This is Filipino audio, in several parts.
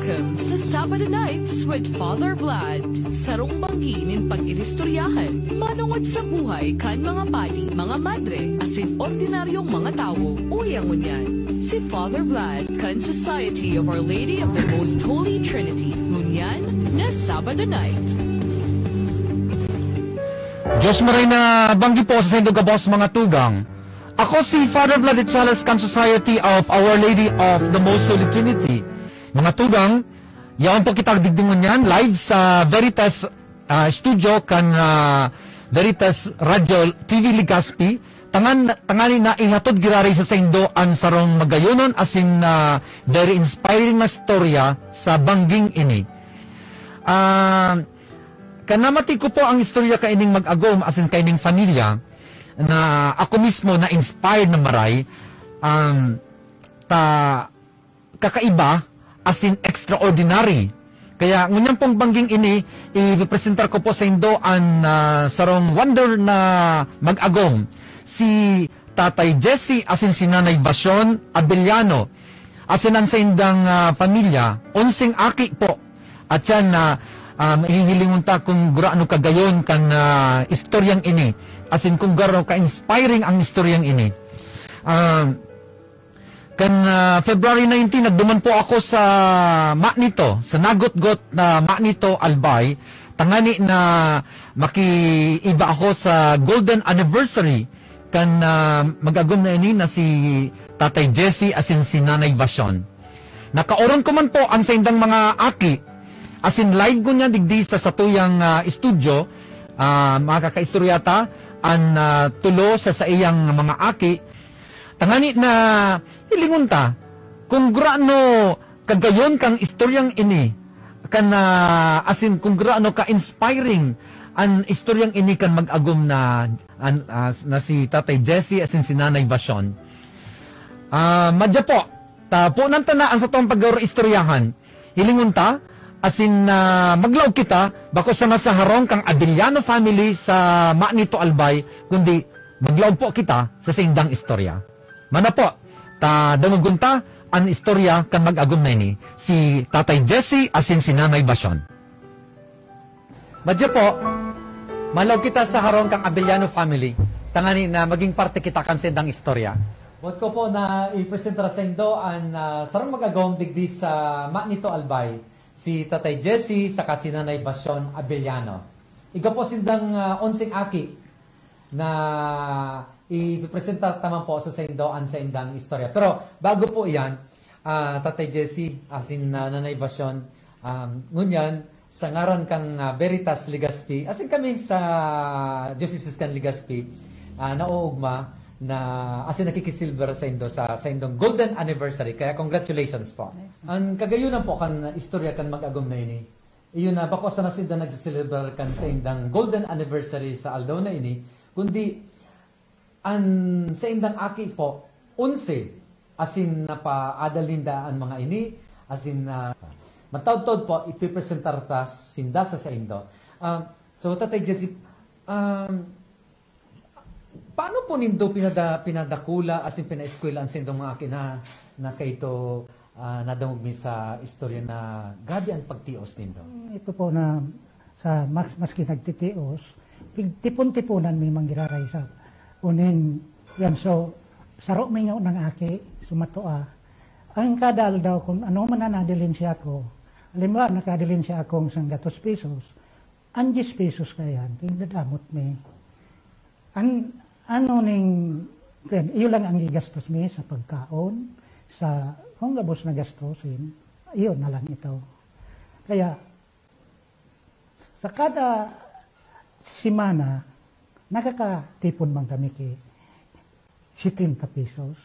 Welcome sa Sabado Nights with Father Vlad. Sarong bangginin pag-inistoryahan, manungod sa buhay kan mga padi, mga madre, asin ordinaryong mga tao, uyang unyan. Si Father Vlad kan Society of Our Lady of the Most Holy Trinity, ngunyan na Sabado Night. Diyos maray na banggi po sa sendo gabos mga tugang. Ako si Father Vlad Echalas kan Society of Our Lady of the Most Holy Trinity. Mga tugang, yaon po kita digdingon yan live sa Veritas Studio kan Veritas Radio TV Legazpi. Tangani na ihatod girari sa sendo an sarong magayonon asin very inspiring na storya sa bangging ini. Kanamati ko po ang istorya kaining mag-agom asin kaining familia na ako mismo na inspired na maray kakaiba asin extraordinary. Kaya ngunyan pong bangging ini i-presentar ko po sa indo ang sarong wonder na mag-agom si Tatay Jesse asin si Nanay Basyon Abellano asin ang sa indang pamilya 11 aki po at yan na ihihilingon ta kung guraano kagayon kan istoryang ini asin kung guraano ka-inspiring ang istoryang ini. February 19 nagduman po ako sa Magnito, sa Nagot-got na Magnito Albay, tangani na makiiba ako sa golden anniversary kan mag-agom na ini na si Tatay Jesse asin si Nanay Basyon. Nakauron ko man po ang sa indang mga aki asin live ko niya digdi sa satuyang studio, mga kakaistoryata ang tulo sa iyang mga aki. Tangani na ilingon ta kung graano kagayon kang istoryang ini kan asin kung graano ka inspiring ang istoryang ini kan mag-agom na si Tatay Jesse asin si Nanay Basyon. Madya po ta po nang tanaan sa tong pag-istoryahan ilingon ta asin maglaw kita bako sa masaharong kang Abellano family sa Magnito Albay kundi maglaw po kita sa sindang istorya. Mana po, ta dangugunta ang istorya kan mag-agom na ini, si Tatay Jesse asin si Nanay Basyon. Madya po, malaw kita sa harong kang Abellano family, tangani na maging parte kita kan sendang istorya. Buat ko po na i-presenta sa indo ang sarong mag-agom digdi sa Magnito Albay, si Tatay Jesse saka si Nanay Basyon Abellano. Iga po sindang 11 aki na i-presenta taman po sa sendaan sa indang istorya. Pero bago po yan, Tatay Jesse asin Nanay Basyon, ngunyan sa ngaran kang Veritas Legazpi, asin kami sa Diocese kan Legazpi, nauugma na asin nakikisilver sa indo sa indong golden anniversary. Kaya congratulations po. Ang kagayunan po kan istorya kan mag-agom na ini. Iyon na bako sa nasinda nagsisilver kan sa indang golden anniversary sa aldaw na ini, kundi ang sa indang aki po, 11 asin na paadalinda ang mga ini, asin na matawd-tawd po, ipipresentar ta sinda sa indo. So, Tatay Jesse, paano po nindo pinadakula asin pinaeskwelaan sa indong mga aki na kaito nadamog mi sa istorya na grabe ang pagtios nindo? Ito po na sa maski nagtitios, tipon-tipunan may manggiraray sa uning yan. So, saro may nga ng aki, sumatoa. Ang kadal daw, kung ano man na nadilin siya ako, halimbawa, nakadilin siya akong 100 pesos, 10 pesos kayan, pinadamot may. Ano ning, iyo lang ang gigastos may sa pagkaon, sa, kung gabos na gastosin, iyo na lang ito. Kaya, sa kada simana, nakakatipon man kami kay 70 pesos.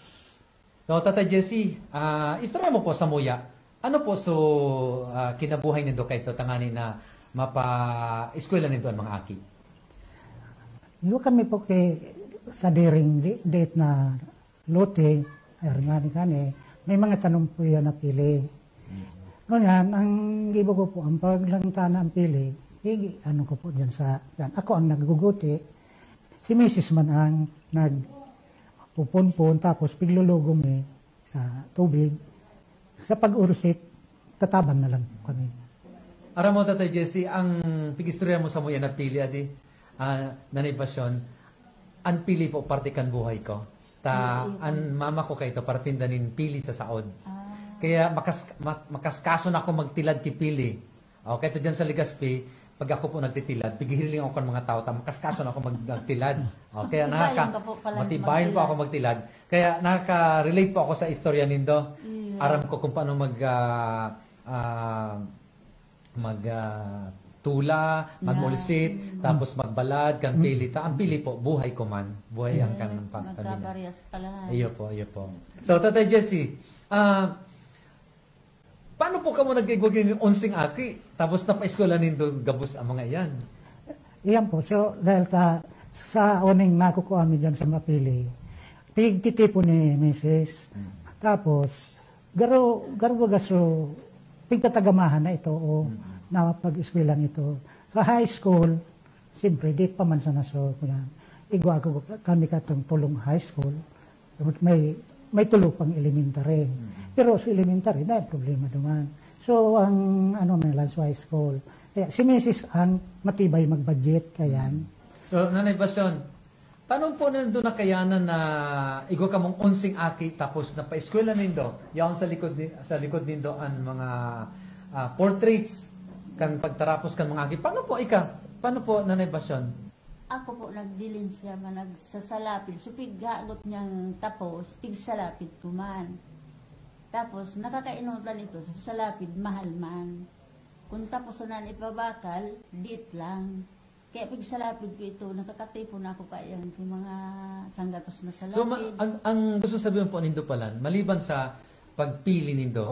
So, Tatay Jesse, istorya mo po sa muya. Ano po so kinabuhay nindo kay ito tangani na mapa-eskwela nindo ang mga aki? Iyo kami po kay sa daring date na lote, ay may mga tanong po yan na pili. Ngayon, ang gibo ko po, ang paglangtana ang pili, ano ko po dyan sa, yan. Ako ang nagguguti, si Mrs. man ang nagpupunpun, tapos piglulugong sa tubig. Sa pag-ursit, tatabang na lang po kami. Aram mo, Tatay Jesse, ang pigistorya mo sa mo yan napili, adi, Nanay Basyon, ang pili po, partikan buhay ko. Ang mama ko kayo, partindanin pili sa saod. Kaya makaskaso na ako magtilad ki pili. Kaya ito dyan sa Legazpi, pag ako po nagtitilad, pigihiling ako ng mga tao, makaskaso na ako magtilad. Kaya matibayan po ako magtilad. Kaya nakaka-relate po ako sa istorya nindo. Aram ko kung paano tula, magmulisit, tapos magbalad, kan pili. Ang pili po, buhay ko man. Buhay ang kanang pamilya. Magkabariyas pala. Iyo po. So, Tatay Jesse, paano po ka mo nag-igwag yung onsing aki? Tapos napaiskola nindo gabos ang mga iyan. Iyan po. So, dahil sa uning nakukuha kami dyan sa Mapili, pigtitipo ni Mrs. Tapos, garo bagaso, pigtatagamahan na ito o na pag-eskwelang ito. Sa high school, siyempre, di pa man sa naso. Igwa ko kami katong tulong high school. May tulong pang elementary. Pero sa elementary, na problema naman. So, ang nila sa high school, si Mrs. ang matibay mag-budget, kayan. So, Nanay Basyon, paano po nandun na kayanan na igwa ka mong onsing aki tapos napaeskwela nindo? Yaon sa likod nindo ang mga portraits kan pagtarapos kan mga aki. Paano po, Nanay Basyon? Ako po nagdilin siya man nagsasalapid. So piggagot niyang tapos, pigsalapid ko man. Tapos nakakainutan ito sa salapid, mahal man. Kung tapos na ipabakal, diit lang. Kaya pigsalapid ko ito, nakakatipo na ako kayang yung mga sanggatos na salapid. So, ang gusto sabihin po nindo pala, maliban sa pagpili nindo,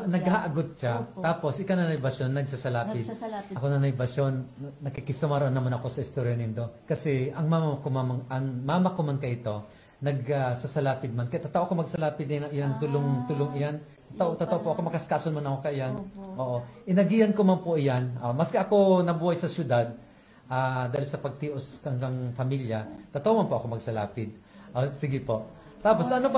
naghaagot siya. Opo. Tapos, ika Nanay Basyon, nagsasalapid. Ako Nanay Basyon, nakikisamaran naman ako sa istorya nindo. Kasi, ang mama ko man kayo ito, nagsasalapid man. Kaya tataw ako magsalapid din, ilang tulong iyan. Tataw po ako, makaskason man ako kayan. Oo. Inagiyan ko man po iyan. Maski ako nabuhay sa syudad, dahil sa pagtios hanggang pamilya, tataw man po ako magsalapid. Sige po. Tapos ano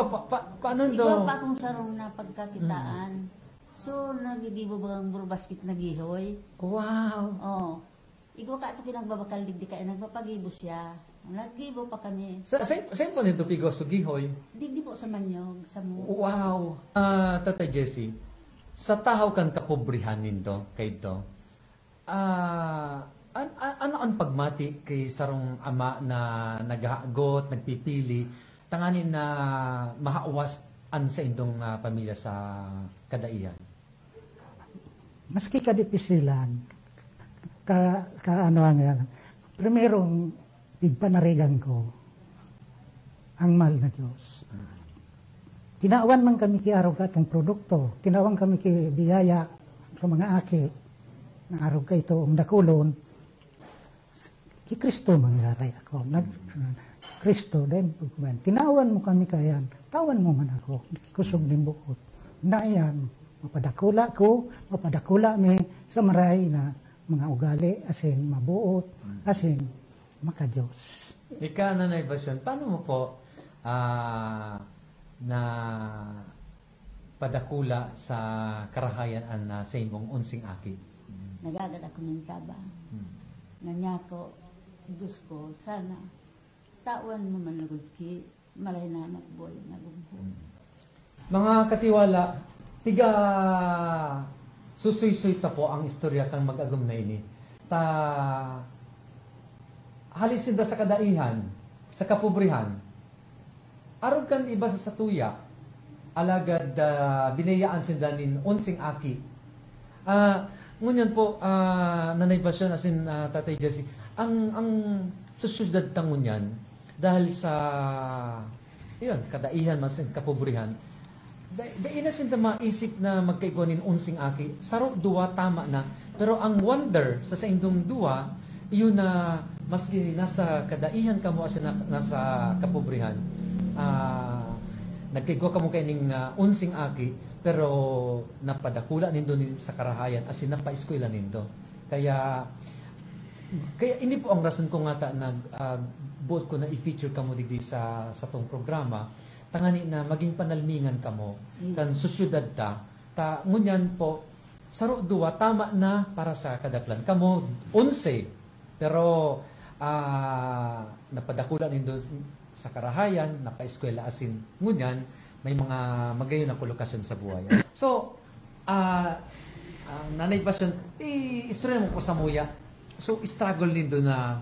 paano do? Ikaw pa akong sarong na pagkakitaan. So, nagigibo ba ang burbasket na gihoy? Wow! Oo. Ikaw ka ito pinagbabakal digdi ka, nagpapagibo siya. Naggibo pa kami. Saan po nito pigo sugihoy? Digdi po sa manyog, sa mo. Wow! Tatay Jesse, sa tahaw kan kapobrihan nindo, kayto, ano ang pagmati kay sarong ama na naghagot, nagpipili, tanganin na mahaawas sa indong pamilya sa kadaihan? Maski kadipisilan, ano yan, primerong pigpanarigan ko ang mahal na Diyos. Tinawan man kami ki araw ka itong produkto, tinawan kami ki biyaya sa mga aki, na araw ka ito ang dakulon, ki Kristo mangyari ako. Kristo, then tinawan mo kami kayan, tawan mo man ako, kusog ng bukot. Na yan, mapadakula mi sa maray na mga ugali, asin mabuot, asin makadiyos. Ika, Nanay Basyon, paano mo po na padakula sa karahayan sa imong unsing aki? Nagagad ako ng taba. Nanyako, Diyos ko, sana tawan mo man nagudki, malay na makboy, nagumpo. Mga katiwala, tiga susuy-suy ta po ang istorya kang mag-agum na ini. Halisin da sa kadaihan, sa kapobrihan. Arog kan iba sa satuya, alagad binayaan sindanin unsing aki. Ngunyan po, Nanay Basyon, asin Tatay Jesse, ang susyudad tangunyan, dahil sa kadaihan man sa kapobrihan, dahil na sinta maisip na magkaiguanin unsing aki, saro duwa tama na, pero ang wonder sa indong duwa, yun na maski nasa kadaihan ka mo as nasa kapobrihan, nagkaigwa ka mo kaining unsing aki, pero napadakula nindo sa karahayan as napaeskwela nindo. Kaya hindi po ang rason ko nga buot ko na i-feature ka mo digdi sa tong programa, tangani na maging panalmingan ka mo, kan susyudad ta, ngunyan po, saro duwa, tama na para sa kadaklan. Kamo, 11. Pero, napadakulan nindo sa karahayan, napa-eskwela asin ngunyan, may mga magayon na kolokasyon sa buhay. So, nanay Basyon, istorya mo ko sa muya. So, struggle nindo na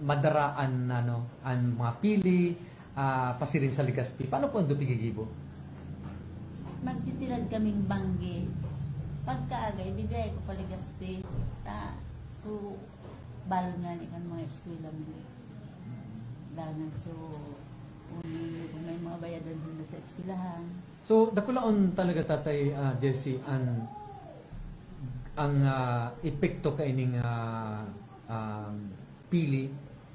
madaraan ang mga pili, pasirin sa Legazpi. Paano po ang pigigibo? Magtitilad kaming banggi. Pagkaaga, ibibigay ko pa Legazpi. So, balo nga ni kan mga eskwela mo. Dangan, so, kung may mga bayadan doon sa eskwelahan. So, dakulaon talaga tatay Jessie ang epekto kaining pili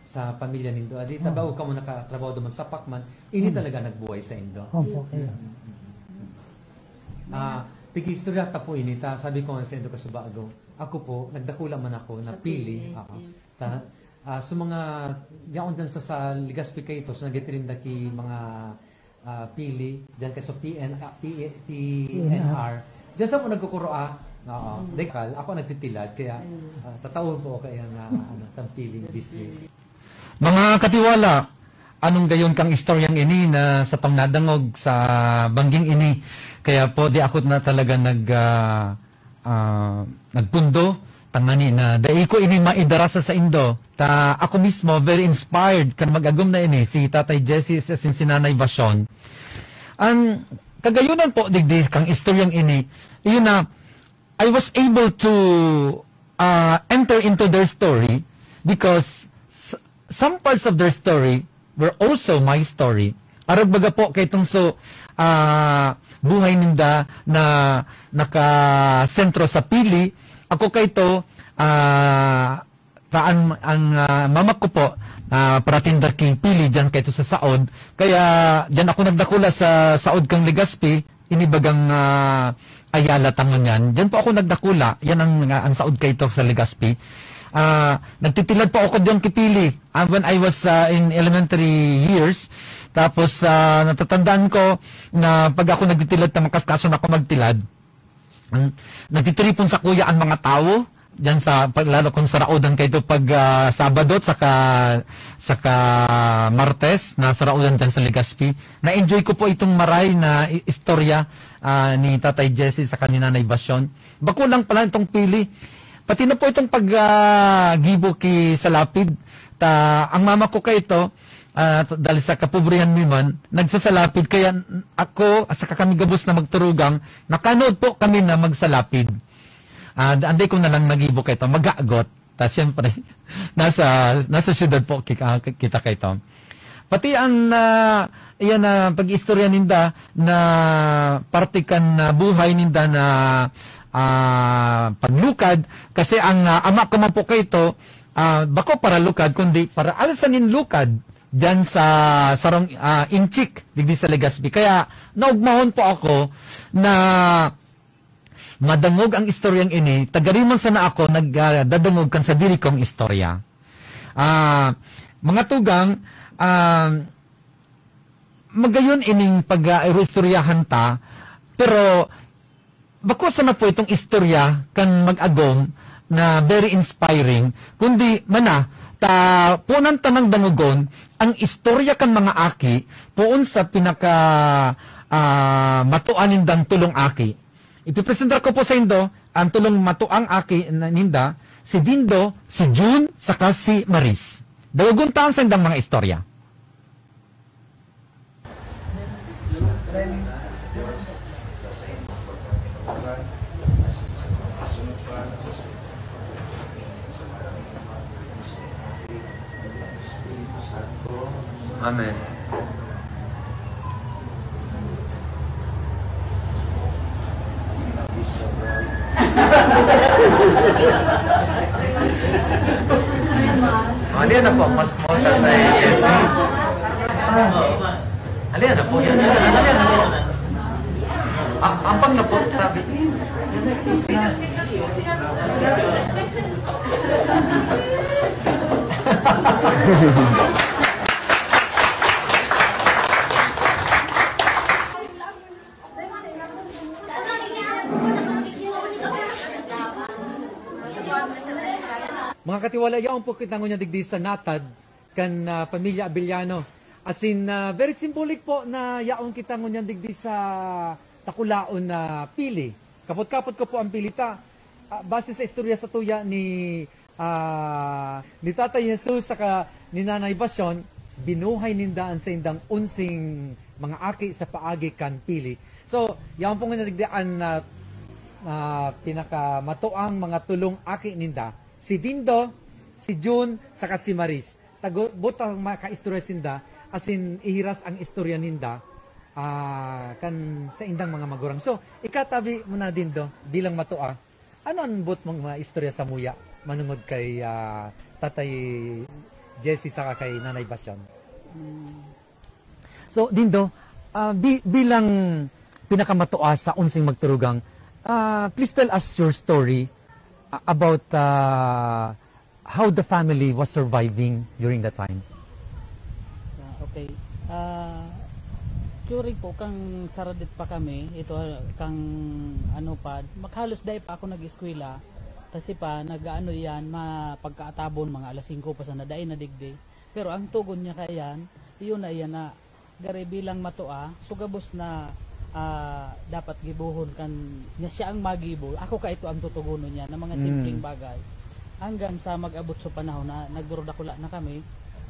sa pamilya nindo. Adi tabaw ka mo nakatrabaho duman sa Pacman, ini talaga nagbuhay sa indo. Opo. Pig-istorya ta po ini ta, sabi ko sa indo kasubago. Ako po nagdakula man ako na pili. So mga diyan dan sa Legazpi kay ito, so nagitirinda ki mga pili diyan kay so PNR. Diyan sa mo nagkukuroa. Dekal, ako nagtitilad kaya tatawon po kaya na tampiling business. Mga katiwala, anong gayon kang istoryang ini na sa pangnadangog sa bangging ini? Kaya po di ako na talaga nagpundo tangani na dai ko ini maidarasa sa indo. Ta ako mismo very inspired kan magagom na ini si Tatay Jessie sa Sinanay Basyon. Ang kagayunan po digdi kang istoryang ini, yun na I was able to enter into their story because some parts of their story were also my story. Arag baga po kay itong buhay ninda na nakasentro sa pili. Ako kay ito, ang mama ko po, paratinda king pili dyan kay ito sa Saod. Kaya dyan ako nagdakula sa Saod kang Legazpi, inibagang Ayala tangon yan. Diyan po ako nagdakula. Yan ang Saod kay ito sa Legazpi. Nagtitilad po ako diyan kipili. When I was in elementary years. Tapos natatandaan ko na pag ako nagtitilad na makaskaso na ako magtilad. Nagtitripon sa kuya ang mga tao. Diyan lalo kung sa Raudan kay ito pag Sabado saka Martes na sa Raudan diyan sa Legazpi. Na-enjoy ko po itong maray na istorya ni Tatay Jessie sa Nanay Basyon. Bako lang pala itong pili. Pati na po itong pag-gibo sa lapid. Ang mama ko kay ito, dahil sa kapobrihan miman, nagsasalapid. Kaya ako, sa kami gabos na magturugang, nakanood po kami na magsalapid. Anday ko na lang nagibo kay ito, mag-aagot. Tapos siyempre, nasa syudad po kita kay ito. Pati ang pag-istorya ninda na partikan na buhay ninda na paglukad. Kasi ang ama ko man po kay ito, bako para lukad, kundi para alasanin lukad dyan sa sarong inchik, digdi sa Legazpi. Kaya naugmahon po ako na madangog ang istoryang ini, tagarimon sana ako nagdadangog kan sa diri kong istorya. Mga tugang, magayon ining pag-istoryahan ta, pero bako sana po itong istorya kan mag-agom na very inspiring, kundi punan tanang dangugon, ang istorya kan mga aki, puon sa pinaka matuan nindang tulong aki. Ipipresentar ko po sa indo ang tulong matuang aki ninda, si Dindo, si June, saka si Maris. Daguguntaan sa indang mga istorya. Amen. Alin na po, mas mo sa tayo. Alin na po yan. Alin na po. Ampang na po, sabi. Mga katiwala, yaon po kitango niya digdi sa natad kan pamilya Abellano. As in, very symbolic po na yaon kitango niya digdi sa takulaon na pili. Kapot-kapot ko po ang pilita. Base sa istorya sa tuya ni Tatay Jesus saka ni Nanay Basyon, binuhay nindaan sa indang unsing mga aki sa paagi kan pili. So, yaon po nga nadigdaan na pinakamatuang mga tulong aki ninda. Si Dindo, si June, saka si Maris. Butang makaistorya sinda, as in ihiras ang istorya ninda kan sa indang mga magurang. So, ikatabi mo na Dindo, bilang matua, ano ang but mong mga istorya sa muya manungod kay Tatay Jessie saka kay Nanay Basyon? So, Dindo, bilang pinakamatua sa unsing magturugang, please tell us your story about how the family was surviving during that time. Okay. During po, kang saradit pa kami, ito kang ano pa, maghalos dahil pa ako nag-eskwela, kasi pa nag-ano yan, mapagkaatabon mga alas 5 pa sa nadain na digdi. Pero ang tugon niya kayan, iyon na yan na gari bilang matua, sugabos na dapat gibuhon kan niya siya ang magibo. Ako ka ito ang tutugunon niya na mga simpleng bagay. Hanggang sa mag-abot sa panahon na nagdurodakula na kami,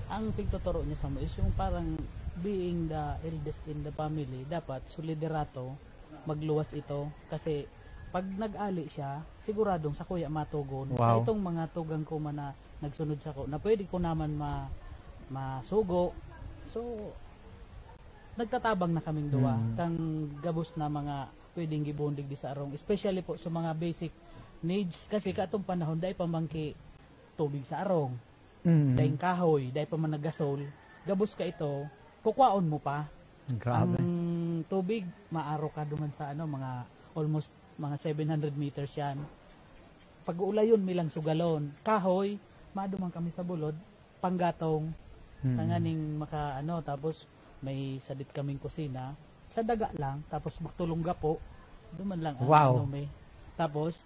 ang pigtuturo niya sa mo is yung parang being the eldest in the family, dapat soliderato, magluwas ito. Kasi pag nag-ali siya, siguradong sa kuya matugon. Wow. Itong mga tugang ko man na nagsunod sa ko, na pwede ko naman masugo. So, nagtatabang na kaming duwa. Kang gabos na mga pwedeng gibundig di sa arong. Especially po sa mga basic needs. Kasi katong panahon, dahil pamangki tubig sa arong. Dahil kahoy, dahil pa man naggasol. Gabos ka ito, kukwaon mo pa. Grabe. Ang tubig, maaro ka duman sa mga almost mga 700 meters yan. Pag ulayon, milang sugalon. Kahoy, maadumang kami sa bulod, panggatong, tanganing tapos may sadit kaming kusina, sa daga lang, tapos magtulong gapo, duman lang Wow. Tapos,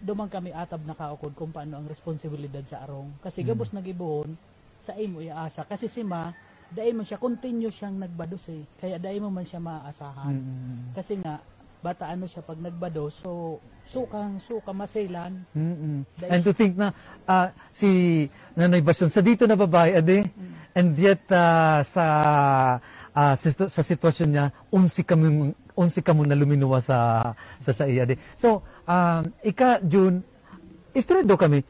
duman kami atab na kaukod kung paano ang responsibilidad sa arong. Kasi gabos nagibuhon, sa imo iaasa. Kasi si Ma, dahil mo siya, continue siyang nagbados eh. Kaya dahil mo man siya maaasahan. Kasi nga, bata ano siya pag nagbados, so suka masailan. And to think na si Nanay Basyon, sa dito na babae, and yet sa sitwasyon niya, unsi kamo na luminuwa sa iya. So, June, istorya do kami,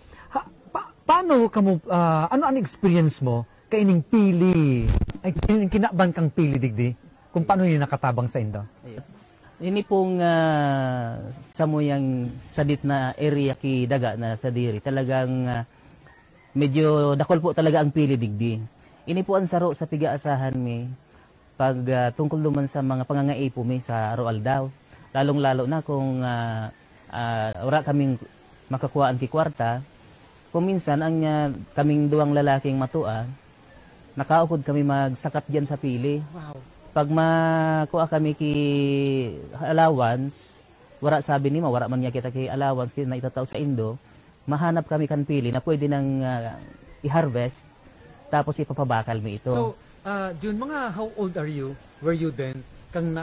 paano kamo, ano ang experience mo kaining pili, ay kinaban kang pili digdi, kung paano yun nakatabang sa indo? Ini pong samuyang sadit na area ki daga na sa diri, talagang medyo dakol po talaga ang pili digdi. Ini po ang saro sa pigaasahan mi pag tungkol duman sa mga pangangaipo mi sa Roal daw. Lalong-lalo na kung wala kaming makakuhaan ki kwarta, kung minsan ang kaming duwang lalaking matua, nakaukod kami magsakat diyan sa pili. Wow. Pag makuha kami ki allowance, wala sabi ni wala man niya kita ki allowance na itataw sa Indo, mahanap kami kan pili na pwede nang i-harvest, tapos ipapabakal mi ito. So, June, mga how old are you? Were you then? Kang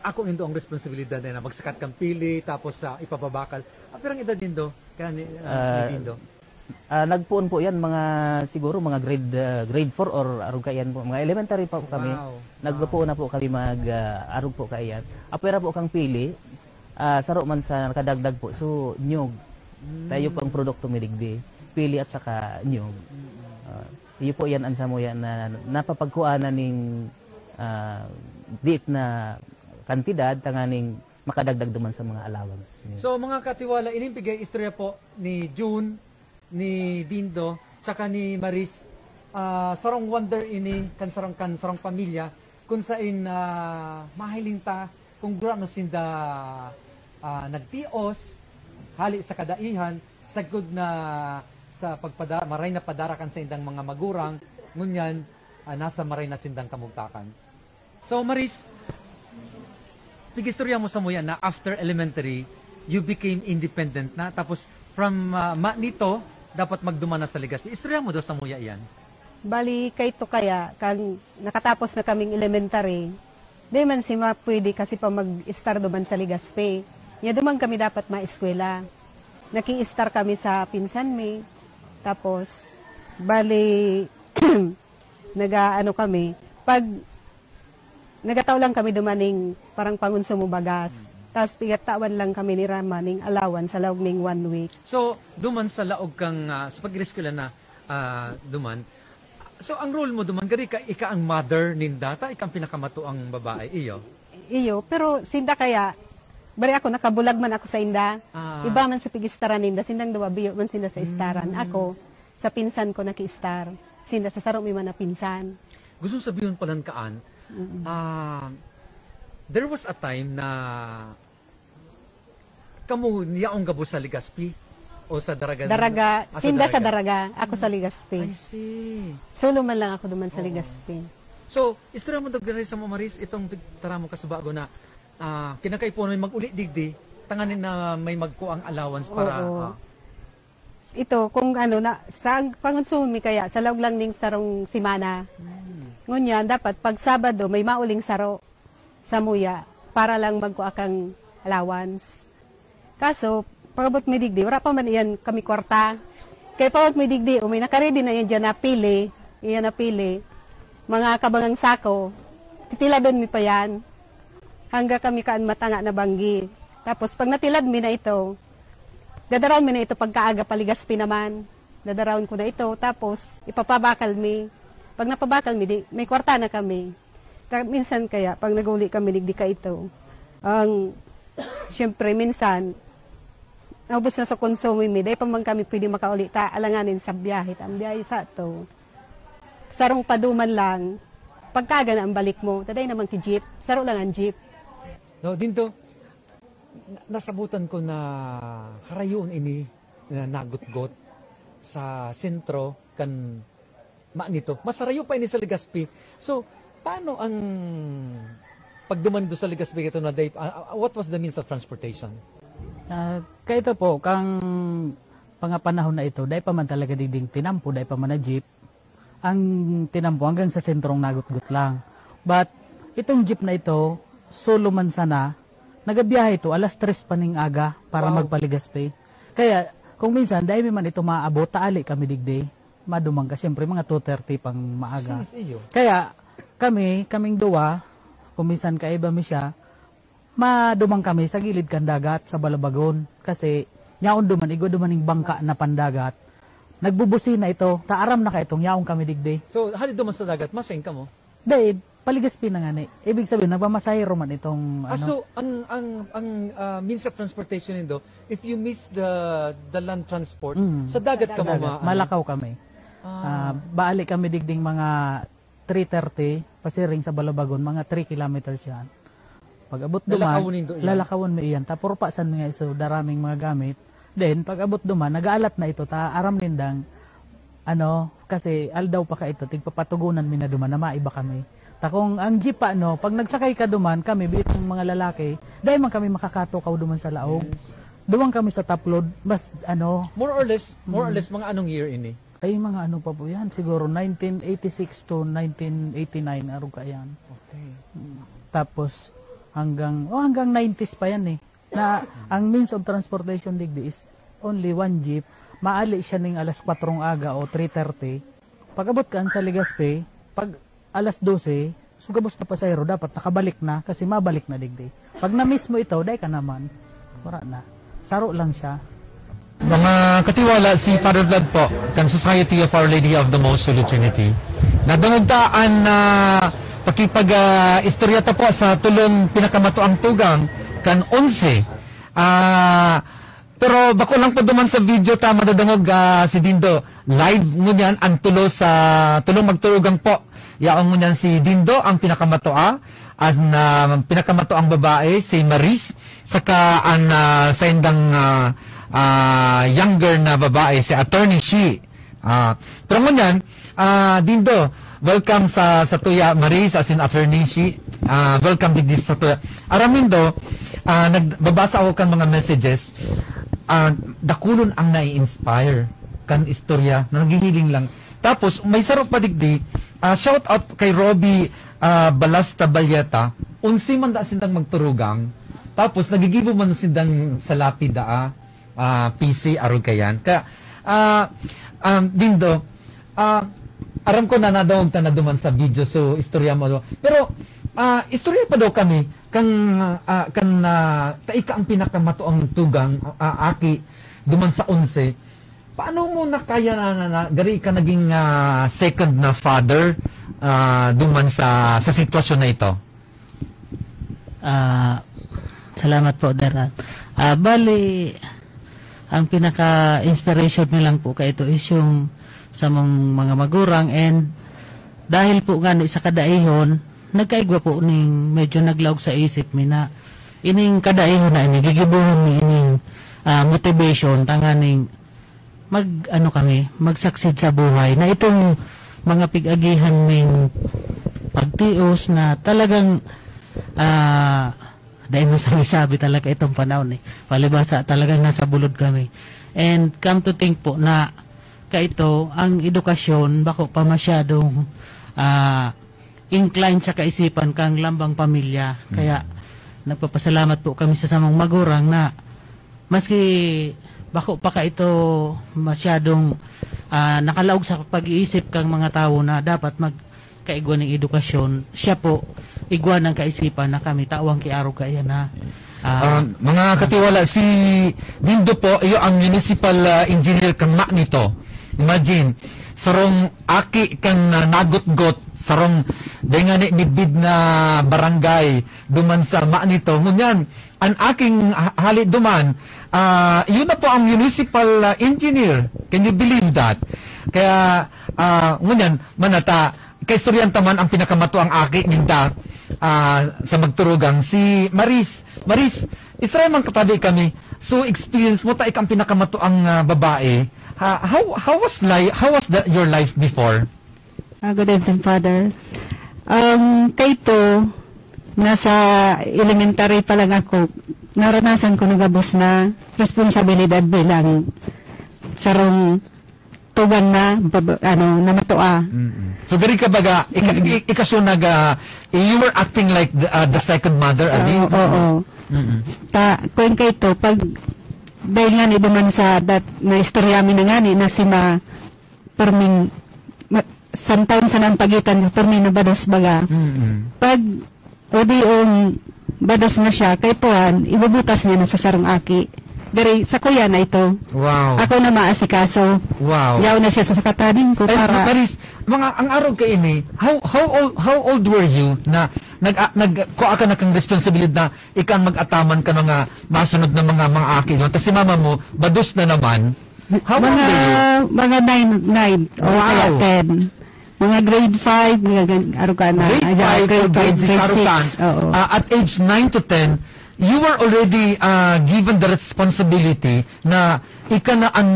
ako Indo ang responsibilidad na magsakat kang pili, tapos ipapabakal. Pero ang edad din do? Kaya ni Dindo? Nagpuon po yan siguro mga grade 4 or arog kayan po, mga elementary pa po kami. Wow. Nagpuon na po kami arog po kayan. Apera po kang pili, saro man sa nakadagdag po, so nyog. Tayo po ang produkto miligdi, pili at saka nyog. Iyo po yan ang samuyan na napapagkuanan ng diit na kantidad, tanganing makadagdag duman sa mga allowance. So mga katiwala, inimpigay istorya po ni June, ni Dindo, saka ni Maris, sarong wonder ini kan sarong pamilya kung sain mahiling ta kung gurano sinda nagtios hali sa kadaihan sagud na sa maray na padarakan sa indang mga magurang ngunyan nasa maray na sindang kamugtakan. So Maris, pigistorya mo sa muya na after elementary you became independent na, tapos from Manito, dapat magduman na sa Legazpi. Istorya mo do sa muya yan. Bali, kay to kaya, kang nakatapos na kaming elementary, di man si pwede kasi pa mag-star duman sa Legazpi. Nya duman kami dapat ma-eskwela. Naki-star kami sa pinsan mi. Tapos, bali, naga-ano kami, pag nagataw lang kami dumaning parang pangunsumo bagas. Tapos pigatawan lang kami ni Rama ning alawan sa laog ning 1 week. So, duman sa laog kang, sa pag-reskwela na duman, so ang role mo duman, gari ka, ika ang mother nindata, ika ang pinakamato ang babae, iyo? Iyo, pero sinda kaya, bari ako, nakabulag man ako sa inda. Iba man sa pigistaran ninda, sindang duwabiyo man sinda sa istaran. Ako, sa pinsan ko naki-star. Sinda sa sarong mi man na pinsan. Gusto sabihin palang kaan, there was a time na kamu niyaong gabo sa Legazpi o sa Daraga? Daraga, sinda sa Daraga, ako sa Legazpi. I see. Solo man lang ako duman sa Legazpi. So, istorya mo dagdari sa Maris, itong tara mo kasabago na kinakay po may mag-uli digdi, tanganin na may magkuang allowance para... Ito, kung ano, sa pangunsumi kaya, sa laog lang ning sarong simana. Ngunyan, dapat pag Sabado, may mauling saro sa muya para lang magkuakang allowance. Kaso, pagabot may digdi, wala pa man iyan kami kwarta. Kaya pagabot may digdi, may nakaredy na yan dyan napili, mga kabangang sako, titila doon mi pa yan. Hangga kami kaan matanga na banggi. Tapos pag natilad mi na ito, dadaraon mi na ito pagkaaga Legazpi naman. Dadaraon ko na ito, tapos ipapabakal mi. Pag napabakal mi, may kwarta na kami. Minsan kaya, pag nag-uli kami, digdi ka ito. Siyempre, minsan, naubos na sa konsumo mi, dahil pa man kami pwede makauli, alanganin sa biyahe. Ang biyahe sa ito, sarong paduman lang, pagkaga na ang balik mo, taday naman ki jeep, saro lang ang jeep. No, dinto, nasabutan ko na harayon ini na nagut-got sa sentro kan Manito. Masarayo pa ini sa Legazpi. So, paano ang pagduman do sa Legazpi ito na day, what was the means of transportation? Kaya ito po, kang pangapanahon na ito, dahil pa man talaga diding tinampo, dahil pa man na jeep, ang tinampo hanggang sa sentrong nagut-gut lang. But, itong jeep na ito, solo man sana, nagabiyahe ito, alas 3 pa ning aga para magpa-Legazpi. Kaya, kung minsan, dahil man ito maabot, taali kami digday, madumang ka, siyempre mga 2:30 pang maaga. Kaya, kaming duwa, kung minsan kaiba mi siya, madumang kami sa gilid kan dagat, sa Balabagon. Kasi, yaon duman, igo dumaning bangka na pandagat. Nagbubusi na ito, taaram na ka itong yaong kami digday. So, hali duman sa dagat, maseng ka mo? Dahil, Legazpi na nga ni. Ibig sabihin, nagmamasahiro man itong... So, ang means of transportation nito, if you miss the land transport, sa dagat ka mo malakaw kami. Baali kami digding mga 3:30, pasiring sa Balabagon, mga 3 kilometers yan. Pag abot duman, lalakawon mo iyan. Tapos pasan nga iso, daraming mga gamit. Then, pag abot duman, nag-aalat na ito, aram lindang, kasi aldaw pa ka ito, tigpapatugunan mi na duman, na maiba kami. Takong ang jeep pa, pag nagsakay ka duman, kami, bitong mga lalaki, dahil man kami makakatokaw duman sa laog. Duman kami sa taplod, mas, More or less, mga anong year ini? Ay, mga pa po yan, siguro 1986 to 1989, araw ka yan. Okay. Tapos, hanggang 90s pa yan eh. Na, ang means of transportation digdi is only one jeep, maali siya ning alas 4 aga o 3:30. Pag abot ka sa Legazpi, pag alas 12, sugabos na pasayro, dapat nakabalik na kasi mabalik na digdi. Pag na-miss mo ito, dahil ka naman, wala na. Saro lang siya. Mga katiwala, si Father Vlad po, kan Society of Our Lady of the Most Holy Trinity, nadungugtaan na pakipag-istoryata po sa tulong pinakamatuang tugang, kan 11. Pero bako lang po duman sa video ta madadungog si Dindo. Live ngunyan ang tulong magturugang po. Yaong ngunyan si Dindo ang pinakamatoa at pinakamatoang babae si Maris saka ang sa indang younger na babae si Attorney Shi. Pero ngunyan Dindo, welcome sa tuya Maris as in Attorney Shi. Welcome din sa tuya. Aramindo, nagbabasa ako kan mga messages. dakulon ang nai-inspire kan istorya na naghihiling lang. Tapos may saro pa digdi, shout out kay Robbie Balasta Balyeta, unsi man da sindang magturugang, tapos nagigibo man sindang sa lapida PC arog kayan. Kaya dindo, aram ko na nadawag ta na duman sa video, so istorya mo. Pero istorya pa daw kami kan taika ang pinakamatuang tugang aki duman sa 11. Paano mo nakaya na gari ka naging second na father duman sa sitwasyon na ito? Salamat po, Darat. Bali, ang pinaka-inspiration nilang po kay ito is yung sa mga magurang, and dahil po nga sa kadaihon, nagkaigwa po ning medyo naglaog sa isip mi na ining kadaihon na ini gigibuhon ni ining motivation tanganing magsaksid sa buhay na itong mga pig-agihan ning pagtios na talagang dahil masabi-sabi talaga itong panahon palibasa talagang nasa bulod kami, and come to think po na kaito ang edukasyon bako pa masyadong inclined sa kaisipan kang lambang pamilya, kaya nagpapasalamat po kami sa samang magurang na maski bako pa ka ito masyadong nakalaog sa pag-iisip kang mga tao na dapat magkaigwa ng edukasyon, siya po igwa ng kaisipan na kami tawang kiaraw kaya na mga katiwala, si Dindo po, iyo ang municipal engineer kang nito. Imagine, sarong aki kang nagot-got, sarong dengani midbid na barangay duman sa nito. Ngunyan, ang aking hali duman, yun na po ang municipal engineer. Can you believe that? Kaya, ngunyan, manata, kaistoryan taman ang pinakamatuang aki ninda sa magturugang, si Maris. Maris, istray man katabi kami. So, experience mo, taik ang pinakamatuang babae. How was your life before? Good evening, Father. Kaito, nasa elementary pa lang ako, naranasan ko nagabos na responsibilidad bilang sarong tugan na matua. So gari ka baga ikasunag you were acting like the second mother, Ali? Oo. Kung kaito pag dahil nga ni duman sa na istorya mi na nga ni na si perming santaon sa nang pagitan perming na badas baga. Pag odiong badas na siya kay puan ibubutas niya na sa sarong aki. Dari sa kuya na ito. Wow. Ako na maasikaso. Wow. Yaw na siya sa kataning ko para. Paris, ang araw kay ini, how old were you na kuha ka na kang responsibilidad na ikan mag-ataman ka nga masunod na mga aki. Tapos si mama mo, badus na naman. How old were you? Mga 9 o kaya 10. Mga grade 5, araw ka na. Grade 6. At age 9 to 10, you were already given the responsibility na ika na ang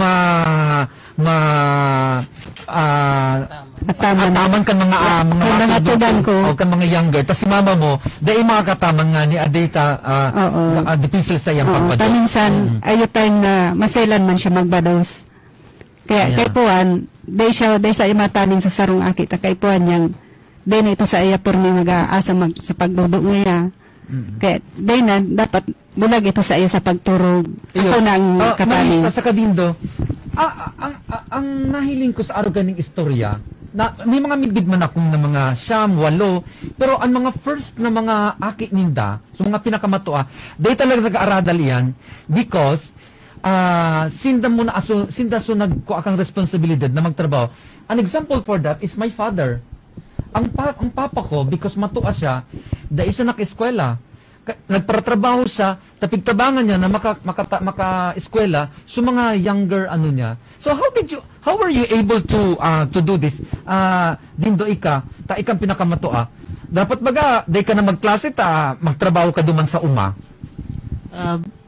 ataman kan mga tudan ko o kan mga younger. Tas si mama mo, dahil mga kataman nga ni Adeta dipisil sa iyang pagbados. Minsan, ayo time na masailan man siya magbados. Kaya kay puan, dahil sa imataning sa sarong akita, kay puan niyang, dahil ito sa iya pormi mag-aasa sa pagdudog niya. Kaya dahil na dapat bulag ito sa iyo sa pagturog. Ako nang kataling. Sa Kadindo, ang nahiling ko sa araw ganing istorya, na may mga midbid man akong na mga 9, 8, pero ang mga first na mga aki ninda, so mga pinakamatua, dahil talaga nag-aaradal yan, because sinda so nagkuha kang responsibilidad na magtrabaho. An example for that is my father. Ang papa ko, because matua siya, dahil siya naka-eskwela, nagpatrabaho siya, tapigtabangan niya na maka-eskwela, so mga younger niya. So how were you able to do this? Dindo ikang pinakamatua. Dapat baga, dahil ka na magklase magtrabaho ka duman sa uma.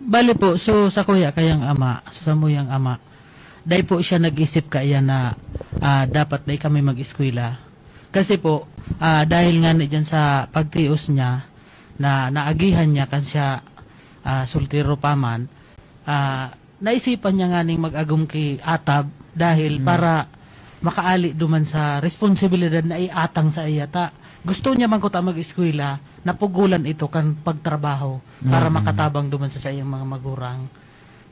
Bali po, so sa kuya kayang ama, so sa muyang ama, dahil po siya nag-isip kaya na dapat dahil kami mag-eskwela. Kasi po, dahil nga dyan sa pagtios niya, na naagihan niya kasi siya sultiro pa man, naisipan niya nga ning mag-agum kay Atab dahil para makaali duman sa responsibilidad na iatang sa iyata. Gusto niya man ko ta mag-eskwela, napugulan ito kan pagtrabaho para makatabang duman sa iyang mga magurang.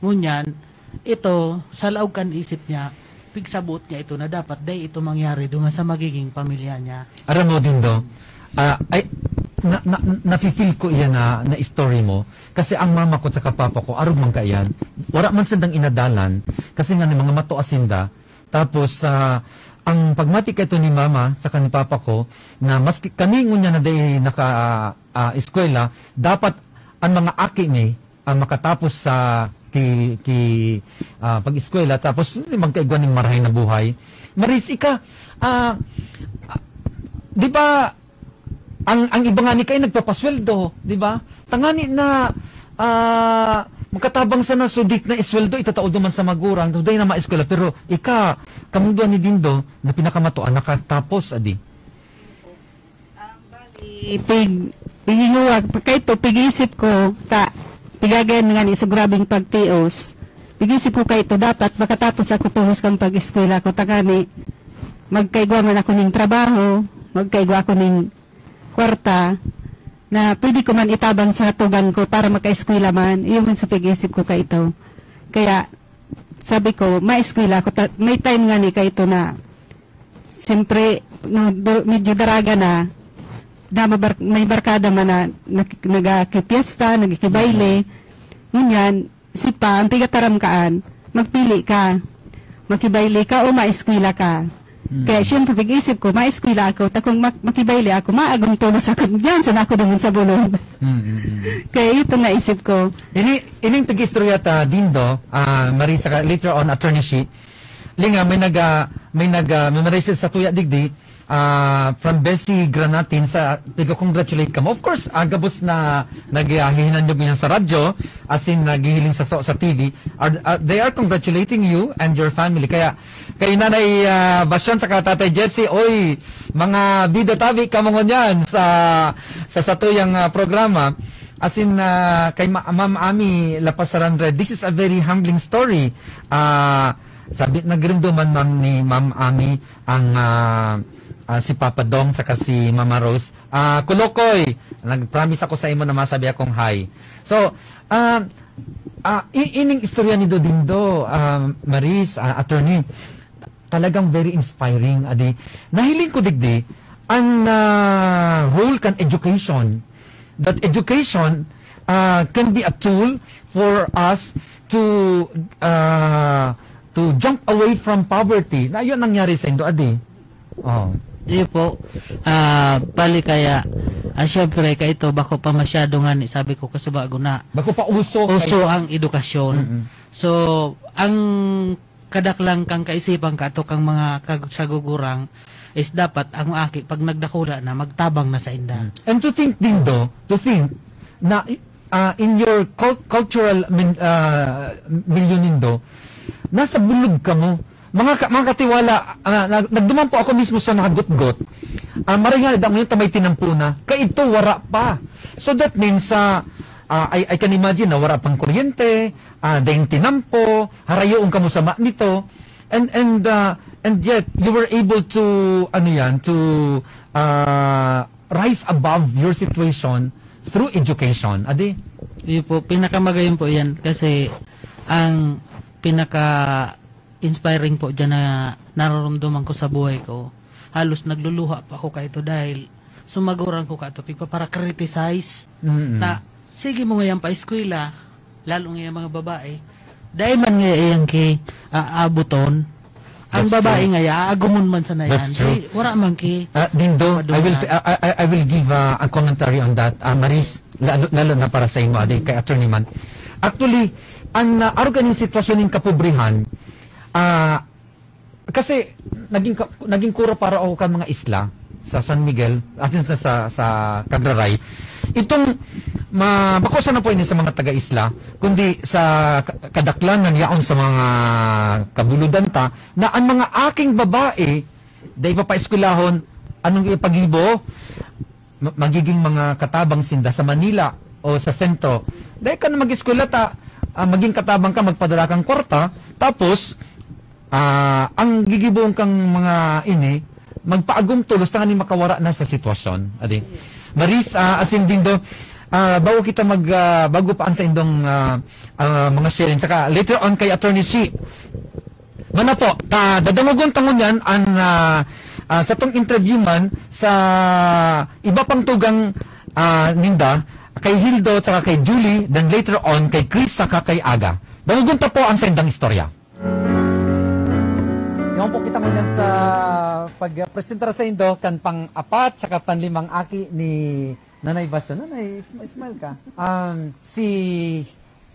Ngunyan, ito, sa laog kan isip niya, pigsabot niya ito na dapat day ito mangyari duman sa magiging pamilya niya. Aram mo din do, nafe-feel ko iyan na story mo, kasi ang mama ko at papa ko, arog man ka iyan, wala man sindang inadalan, kasi nga ni mga mato asinda, tapos ang pagmati ka ito ni mama saka ni papa ko, na maski kaningon niya na day eskwela, dapat ang mga aki ni ang makatapos sa pag-eskwela, tapos magkaigwan ng marahay na buhay. Maris, ika, di ba, ang iba nga ni kayo nagpapasweldo, di ba? Tangani na, magkatabang sa nasudik na isweldo, itataod naman sa magurang, today na ma-eskwela, pero ika, kamungduan ni Dindo, na pinakamatuan, nakatapos, adi. Piginuwag, pagkaito, pigisip ko, pigagayan nga ni sa grabing pagtios, pigisip ko kaito, dapat makatapos ako tuhos kang pag-eskwela ko, takani, magkaigwa man ako ning trabaho, magkaigwa ako ning kwarta, na pwede ko man itabang sa tugan ko para maka-eskwela man. Iyon man sa pag-isip ko kaito. Kaya, sabi ko, ma-eskwela ko. May time nga ni kaito na, siyempre, no, medyo daraga na may barkada man na nagkipiesta, nagkikibayle. Ngunyan, sipa, ang pigataramkaan, magpili ka. Makibayle ka o ma-eskwela ka. Kaya siyempre, pag-isip ko, ma-eskwela ako, kung makibayle ako, maagong tulos ako diyan, sana ako naman sa bulong. Kaya ito naisip ko. Ining tag-istorya ta, Dindo, Marisa, later on, attorney she, linga, may memorize sa tuya digdi, from Bessie Granatin sa congratulate ka mo. Of course, gabos na naghihinandog niyan sa radyo, as in naghihiling sa TV, they are congratulating you and your family. Kaya kay Nanay Basyan sa Tatay Jesse, oy, mga bida tabi ka mo niyan sa tuyang programa. As in, kay Ma'am Ami Lapasaran Red, this is a very humbling story. Sabi, nagrimduman ni Ma'am Ami ang si Papa Dong saka si Mama Rose. Kulokoy, nag-promise ako sa imo na masabi akong hi. So, ining istorya ni Dindo, Maris, attorney, talagang very inspiring. Adi, nahiling ko digdi, ang role kan education. That education can be a tool for us to jump away from poverty. Na yun nangyari sa Indo, Adi. Oh. Iyo po, bali kaya, syempre ka ito, bako pa masyado nga ni, sabi ko kasubago na, bako pa uso ang edukasyon. So, ang kadaklang kang kaisipan ka, ito kang mga sagugurang, is dapat ang aki, pag nagdakula na, magtabang na sa inda. And to think din na in your cultural milieu nindo, nasa bulog ka mo, mga katiwala, nagduman po ako mismo sa nakagot-got. Maringan, damo yung tamay tinampuna. Kaya ito, wara pa. So that means, I can imagine na wara pang kuryente, dahil tinampo, harayoon ka mo sa nito, and yet, you were able to, rise above your situation through education. Adi? Iyo po, pinakamagayon po yan, kasi ang inspiring po dyan na nararamdaman ko sa buhay ko. Halos nagluluha pa ako kaito dahil sumaguran ko kaito para criticize na sige mo ngayon pa eskwela, lalo ngayon mga babae, dahil man ngayon kay aabuton, ang babae ngayon, aagumon man sa na yan. Hey, wala man kay Dindo, I will give a commentary on that. Maris, lalo na para sa imo, Adi, kay Attorney Man. Actually, ang arugan yung sitwasyon ng kapobrihan, kasi naging kura para ako kan mga isla sa San Miguel at sa Cagraray. Itong bakusa na po ini sa mga taga-isla, kundi sa kadaklangan yaon sa mga kabuludan ta na ang mga aking babae dahil papaeskwelahon anong ipagibo magiging mga katabang sinda sa Manila o sa sentro. Dahil ka na mag-eskwela ta, maging katabang ka, magpadala kang kwarta, tapos, ang gigibong kang mga ini, magpaagong tulos na ni makawara na sa sitwasyon. Adi. Maris, asin din do, bago kita bago paan sa indong mga sharing, saka later on kay Attorney C, mana po, dadangugon tangon yan, sa tong interview man, sa iba pang tugang ninda, kay Hildo, saka kay Julie, then later on, kay Chris, saka kay Aga. Dangugon ta po ang sa indang istorya. Ngayon po kita ngayon sa pagpresentara sa Indo, kan pang-apat, saka panlimang aki ni Nanay Basyo. Nanay, smile ka. Si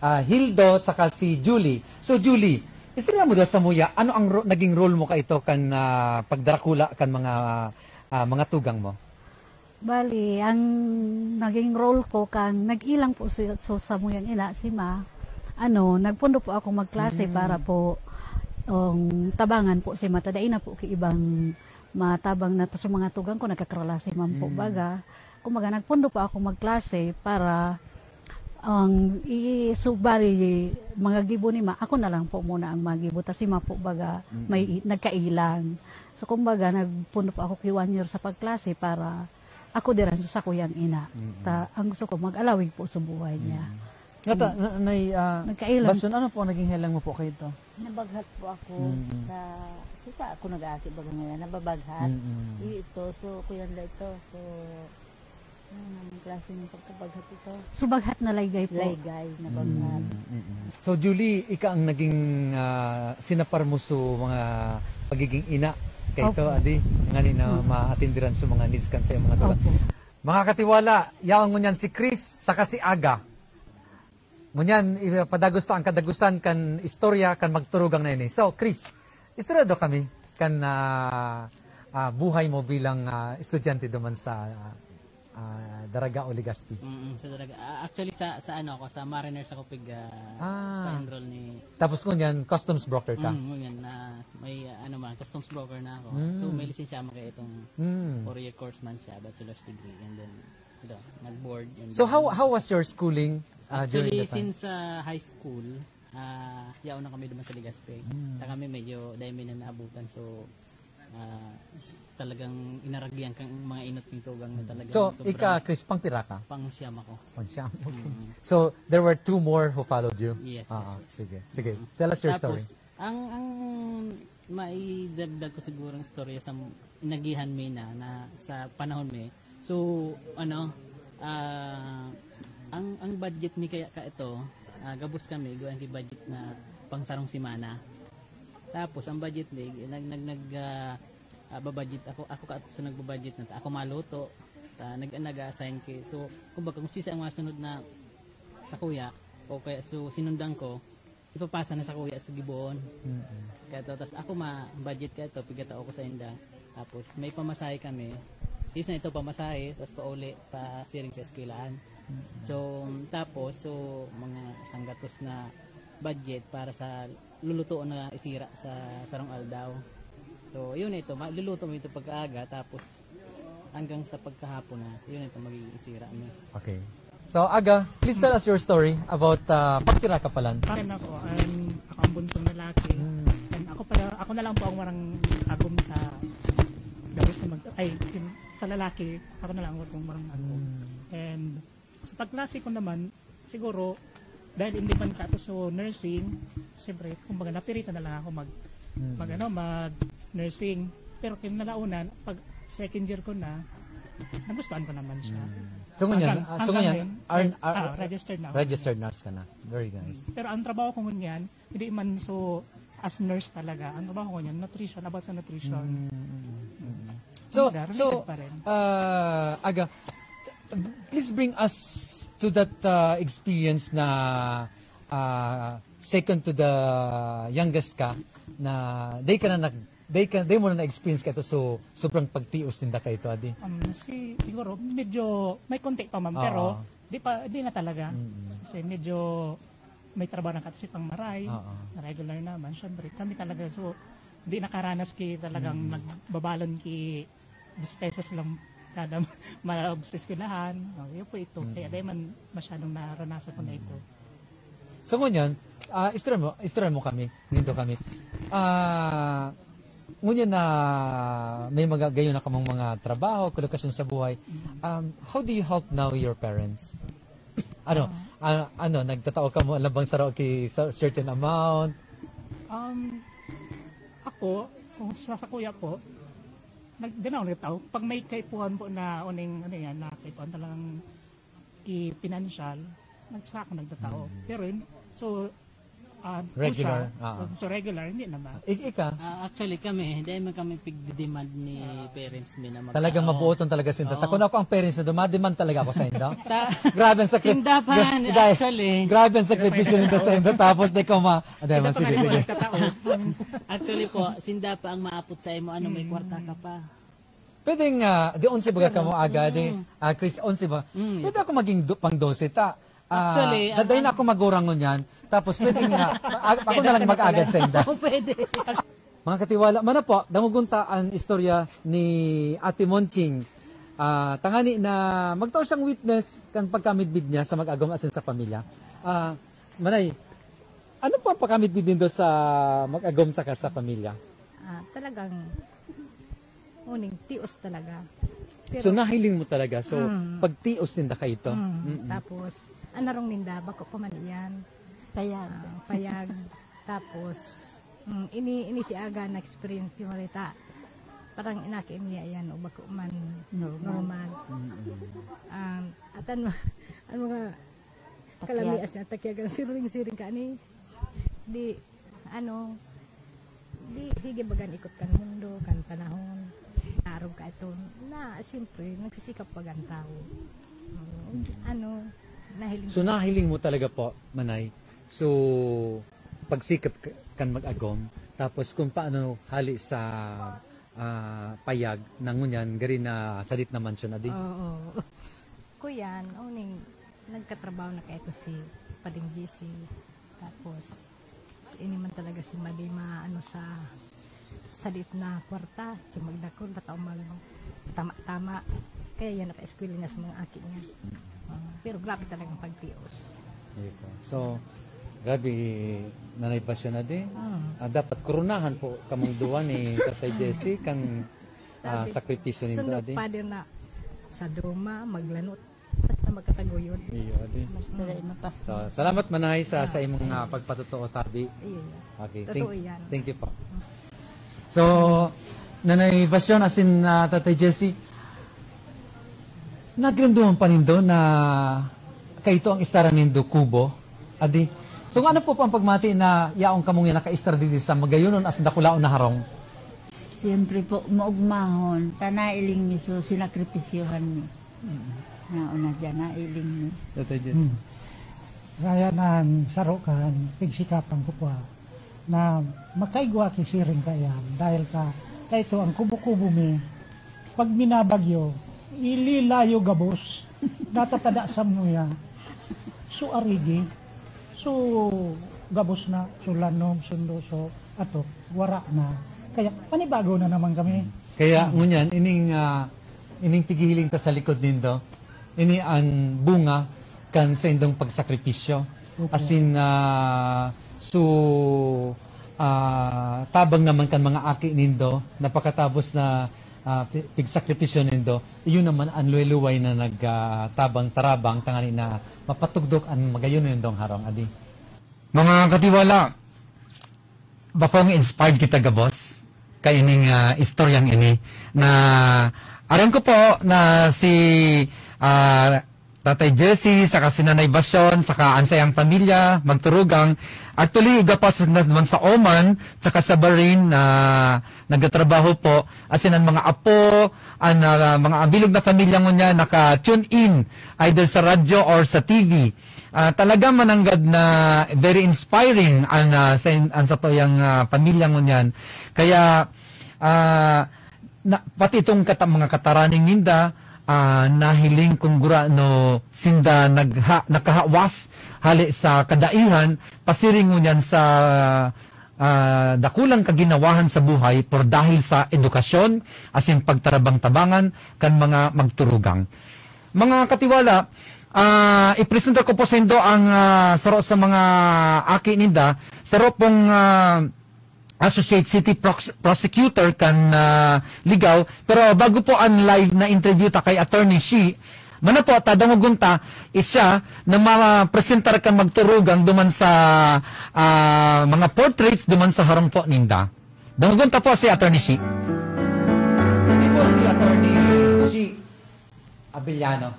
Hildo, saka si Julie. So, Julie, istorya mo daw sa muya, ano ang naging role mo ka ito kan pagdarakula kan mga tugang mo? Bali, ang naging role ko kan nag-ilang po sa muyang ina si Ma. Nagpundo po ako magklase para po tabangan po si Ma. Tadain na po kay ibang matabang na sa mga tugang ko nagkakralasi man po baga. Kumaga nagpundo po ako magklase para subari mga gibo ni Ma. Ako na lang po muna ang magibo ta si Ma po baga may nagkailang. So kumbaga nagpundo po ako kay 1 year sa pagklase para ako diran sa kuyang ina. Ang gusto ko mag-alawig po sa buhay niya. Nagkailan. Basyon, ano po naging helang mo po kayo ito? Nabaghat po ako sa ako nag-aaki baga ngayon, nababaghat. Ito, so kuyan na ito. So, ang klase ng pagkabaghat ito. So baghat na laygay po. Laygay na baghat. So Julie, ika ang naging sinapar mo sa mga pagiging ina. Kaya ito, Adi, ngayon na maatindiran sa mga needs kan sa mga tuwan. Mga katiwala, yaong ngunyan si Chris, saka si Aga. Ngunyan, padagusta ang kadagusan kan istorya, kan magturugang na ini. So, Chris, istorya do kami kan buhay mo bilang estudyante duman sa Daraga o Legazpi. Sa Daraga. Actually, sa sa Mariners ako pa-enroll ni... Tapos ngunyan, customs broker ka? Ngunyan, may customs broker na ako. So, may lisensya mo kaya itong 4-year course man siya, bachelor's degree. And then, nag-board. So, how was your schooling during actually, that time? since high school, yaon na kami duman sa Legazpi. Kami medyo dahil may naabutan. So, talagang inaragyan kang mga inot ng tugang na talagang so, ika, Chris, pang pira ka? Pang siyam ako. Pang siyam, okay. So, there were 2 more who followed you? Yes. Sige. Tell us your story. Tapos, ang maidagdag ko siguro ang storya sa nagihan may na sa panahon may. So, ang budget ni kaya ka ito, gabos kami, gawin yung budget na pangsarong simana. Tapos, ang budget ni, babudget ako ka sa nagbabudget na ako maluto nag-assign kay so kumbaga kung sisa ang masunod na sa kuya o kaya so sinundan ko ipapasa na sa kuya sa giboon kaya tapos ako budget ka ito pigata ako sa inda tapos may pamasahe kami isa na ito pamasahe tapos pauli pa siring sa eskwelahan so tapos so mga sanggatos na budget para sa lulutuon na isira sa sarong aldaw. So, yun ito, luluto mo ito pagkaaga, tapos hanggang sa pagkahapon na, yun ito magiging isira mo. Okay. So, Aga, please tell us your story about pagtira ka palan. Parin ako, ako ang bunsong lalaki. And ako na lang po ang marang agom sa gabi sa lalaki, ako na lang ang marang agom. And sa pagklase ko naman, siguro, dahil hindi man ka so nursing, siyempre, kumbaga napirita na lang ako mag nursing, pero kinalaunan pag second year ko na nagustuhan ko naman siya. So ngunyan, registered nurse ka na. Very nice. Pero ang trabaho ko ngunyan, hindi man so as nurse talaga. Ang trabaho ko ngunyan, nutrition, about sa nutrition. So Aga, please bring us to that experience na second to the youngest ka na they mo na na-experience ka ito so sobrang pagtios din da ka ito, Adi? Siguro medyo may konti pa ma'am, pero di na talaga. Kasi medyo may trabaho ng kasi pang maray, na regular naman. Siyempre kami talaga so di nakaranas ki talagang nagbabalon ki 2 pesos lang kada malabs sa eskwelahan. Yun po ito. Kaya di man masyadong naranasan ko na ito. So ngunyan, istorya mo kami, nindo kami. Ngunyan na may mga gayon na kamang mga trabaho, kolokasyon sa buhay. How do you help now your parents? Nagtatao ka mo alabang saro kay certain amount? Ako, kung sa kuya po, ganaw na tao, pag may kaipuhan po na uning na kaipuhan talagang financial, nagsaka nagtatao. Pero yun, regular. So regular, hindi naman. Ika? Actually kami, hindi man kami pig-demand ni parents mi na magtao. Talagang mabuoton talaga sinda. Takon ako ang parents na dumademand talaga ako sa inyo. Grabe ang sakripisyo. Sindapan, actually. Grabe ang sakripisyo nito sa inyo. Tapos di ko sige. Actually po, sinda pa ang maapot sa imo, may kwarta ka pa. Pwede nga, di 11 baga ka mo agad, Chris, 11 ba? Pwede ako maging pang 12 ta. Actually, daday na ako magurangon yan. Tapos pwede nga, ako na lang mag-agad sa inda. Pwede. Mga katiwala, mana po, dangugunta ang istorya ni Ate Monching. Tangani na magtao siyang witness kan pagkamidbid niya sa mag-agom asin sa pamilya. Manay, ano po ang pagkamidbid din do sa mag-agom sa pamilya? Talagang uning tios talaga. Pero, so nahiling mo talaga. So pag tios din ka ito. Tapos anarong ninda bako pa man iyan. Payag. Tapos ini si aga na experience ko marita. Parang inaki niya yan o bako man normal. Atan mga kalamias na takyagan siring ka ni di sige bagan ikot kan mundo kan panahon narog ka ito na siyempre nagsisikap pagang tao. Nahiling. So nahiling mo talaga po, Manay. So pagsikap kan mag-agom, tapos kung paano hali sa payag na ngunyan, gari na salit naman siya na di. Oo. Kuyan, uning nagkatrabaho na kayo si Pading GC. Tapos ini man talaga si Madima sa salit na kwarta, kaya magdakon pataong tama-tama. Kaya yan napa-eskwela niya sa mga akin niya. Pero grabe talagang pagtios. So, grabe nanay pa siya na din. Dapat kurunahan po kamong duwa ni Tatay Jessie kan sakripisyo ni Sunog Daddy. pa din na sa doma, maglanot. Basta magkataguyod. So, salamat Manay sa imong pagpatutuo tabi. Okay, thank you po. So, Nanay Basyon asin Tatay Jessie, nagrinduhan pa nindo na kayto ang istara nindo kubo, adi. So ano po ang pagmati na yaong kamong naka-istar dito sa magayunon as dakulaon na harong? Siyempre po, maugmahon, tanailing mi so sinakripisyohan mi. Nauna dyan, nailing mi. Kaya nan sarokan, pigsikapan ko pa na makaigwa kisiring kayan dahil kayto ang kubo-kubo mi, pag minabagyo, ililayo gabos, natatada sa muya, so arigi, so gabos na, so lanom, sundo, so ato, wara na. Kaya panibago na naman kami. Kaya ngunyan, ining tigihiling ta sa likod nindo, ini ang bunga kan sa indong pagsakripisyo. As in, tabang naman kan mga aki nindo, napakatapos na pigsakripisyo nindo, yun naman ang luway-luway na nagtabang tarabang tangani na mapatugdok ang magayon nindong harong, adi. Mga katiwala, bakong inspired kita gabos kay ining istoryang ini na aram ko po na si Tatay Jessie, saka si Nanay Basyon, saka ansayang pamilya, magturugang. Actually, igapas naman sa Oman, saka sa Bahrain na nagtatrabaho po. Asin ang mga apo, mga abilog na pamilya mo niya, naka-tune in, either sa radyo or sa TV. Talaga mananggad na very inspiring ang sa toyang pamilya mo niyan. Kaya, pati itong mga kataraning ninda, nahiling kung gura no sinda nakahawas hali sa kadaihan, pasiring mo niyan sa dakulang kaginawahan sa buhay por dahil sa edukasyon asin pagtarabang-tabangan kan mga magturugang. Mga katiwala, ipresenta ko po sa indo ang saro sa mga aki ninda. Saro pong Associate City Prosecutor kan ligaw. Pero bago po ang live na interview ta kay Attorney Shi, mana po, tadangugunta, isya na ma-presentar ka magturugang duman sa mga portraits duman sa harong po ninda. Dangugunta po si Attorney Shi. Hindi po si Attorney Shi Abellano.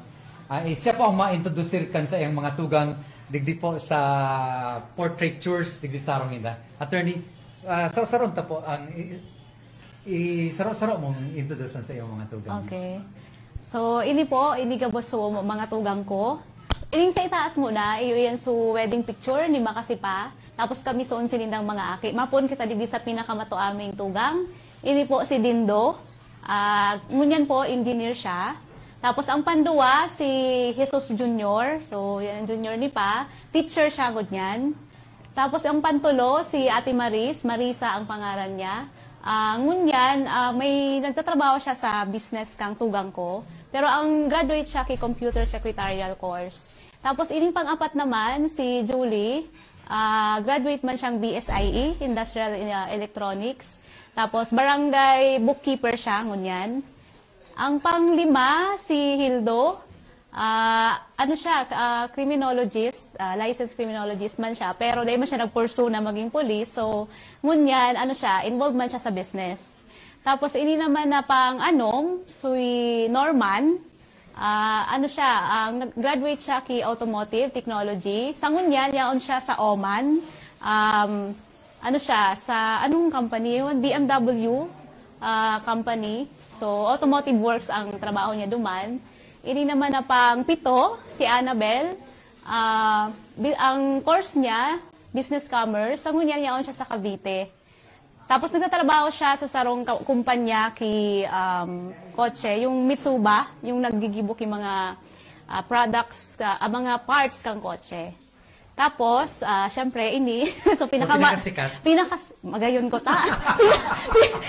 Siya po ang ma-introducer kan sa iyang mga tugang digdi po sa portraitures digdi sa harong ninda. Attorney, saron ta po ang saro mong introduce sa iyong mga tugang. Okay. So, ini gaboso mga tugang ko. Ining sa itaas muna, iyo yan so wedding picture ni Makasipa. Tapos kami soon sinindang mga aki. Mapon kita digdi sa pinakamato aming tugang. Ini po si Dindo. Ngunyan po, engineer siya. Tapos ang panduwa, si Jesus Junior. So, yan ang junior ni Pa. Teacher siya, ganyan. Tapos ang pantulo, si Ate Maris. Marisa ang pangalan niya. Ngunyan, may nagtatrabaho siya sa business kang tugang ko. Pero ang graduate siya kay Computer Secretarial Course. Tapos ining pang-apat naman, si Julie. Graduate man siyang BSIE, Industrial Electronics. Tapos barangay bookkeeper siya, ngunyan. Ang pang-lima, si Hildo. Criminologist, licensed criminologist man siya. Pero dahil man siya nag-pursue na maging police. So, ngunyan, involved man siya sa business. Tapos, ini naman na pang-anom, si Norman. Nag-graduate siya kay Automotive Technology. Sa ngunyan, yaon siya sa Oman. Sa anong company? BMW company. So, Automotive Works ang trabaho niya duman. Ini naman na pang-pito, si Annabel. Ang course niya, Business Commerce. Sa ngunyan, yaon siya sa Cavite. Tapos nagtatrabaho siya sa sarong kumpanya kay kotse, yung Mitsuba, yung naggigibok yung mga products, mga parts kang kotse. Tapos, syempre, so magayon ko ta.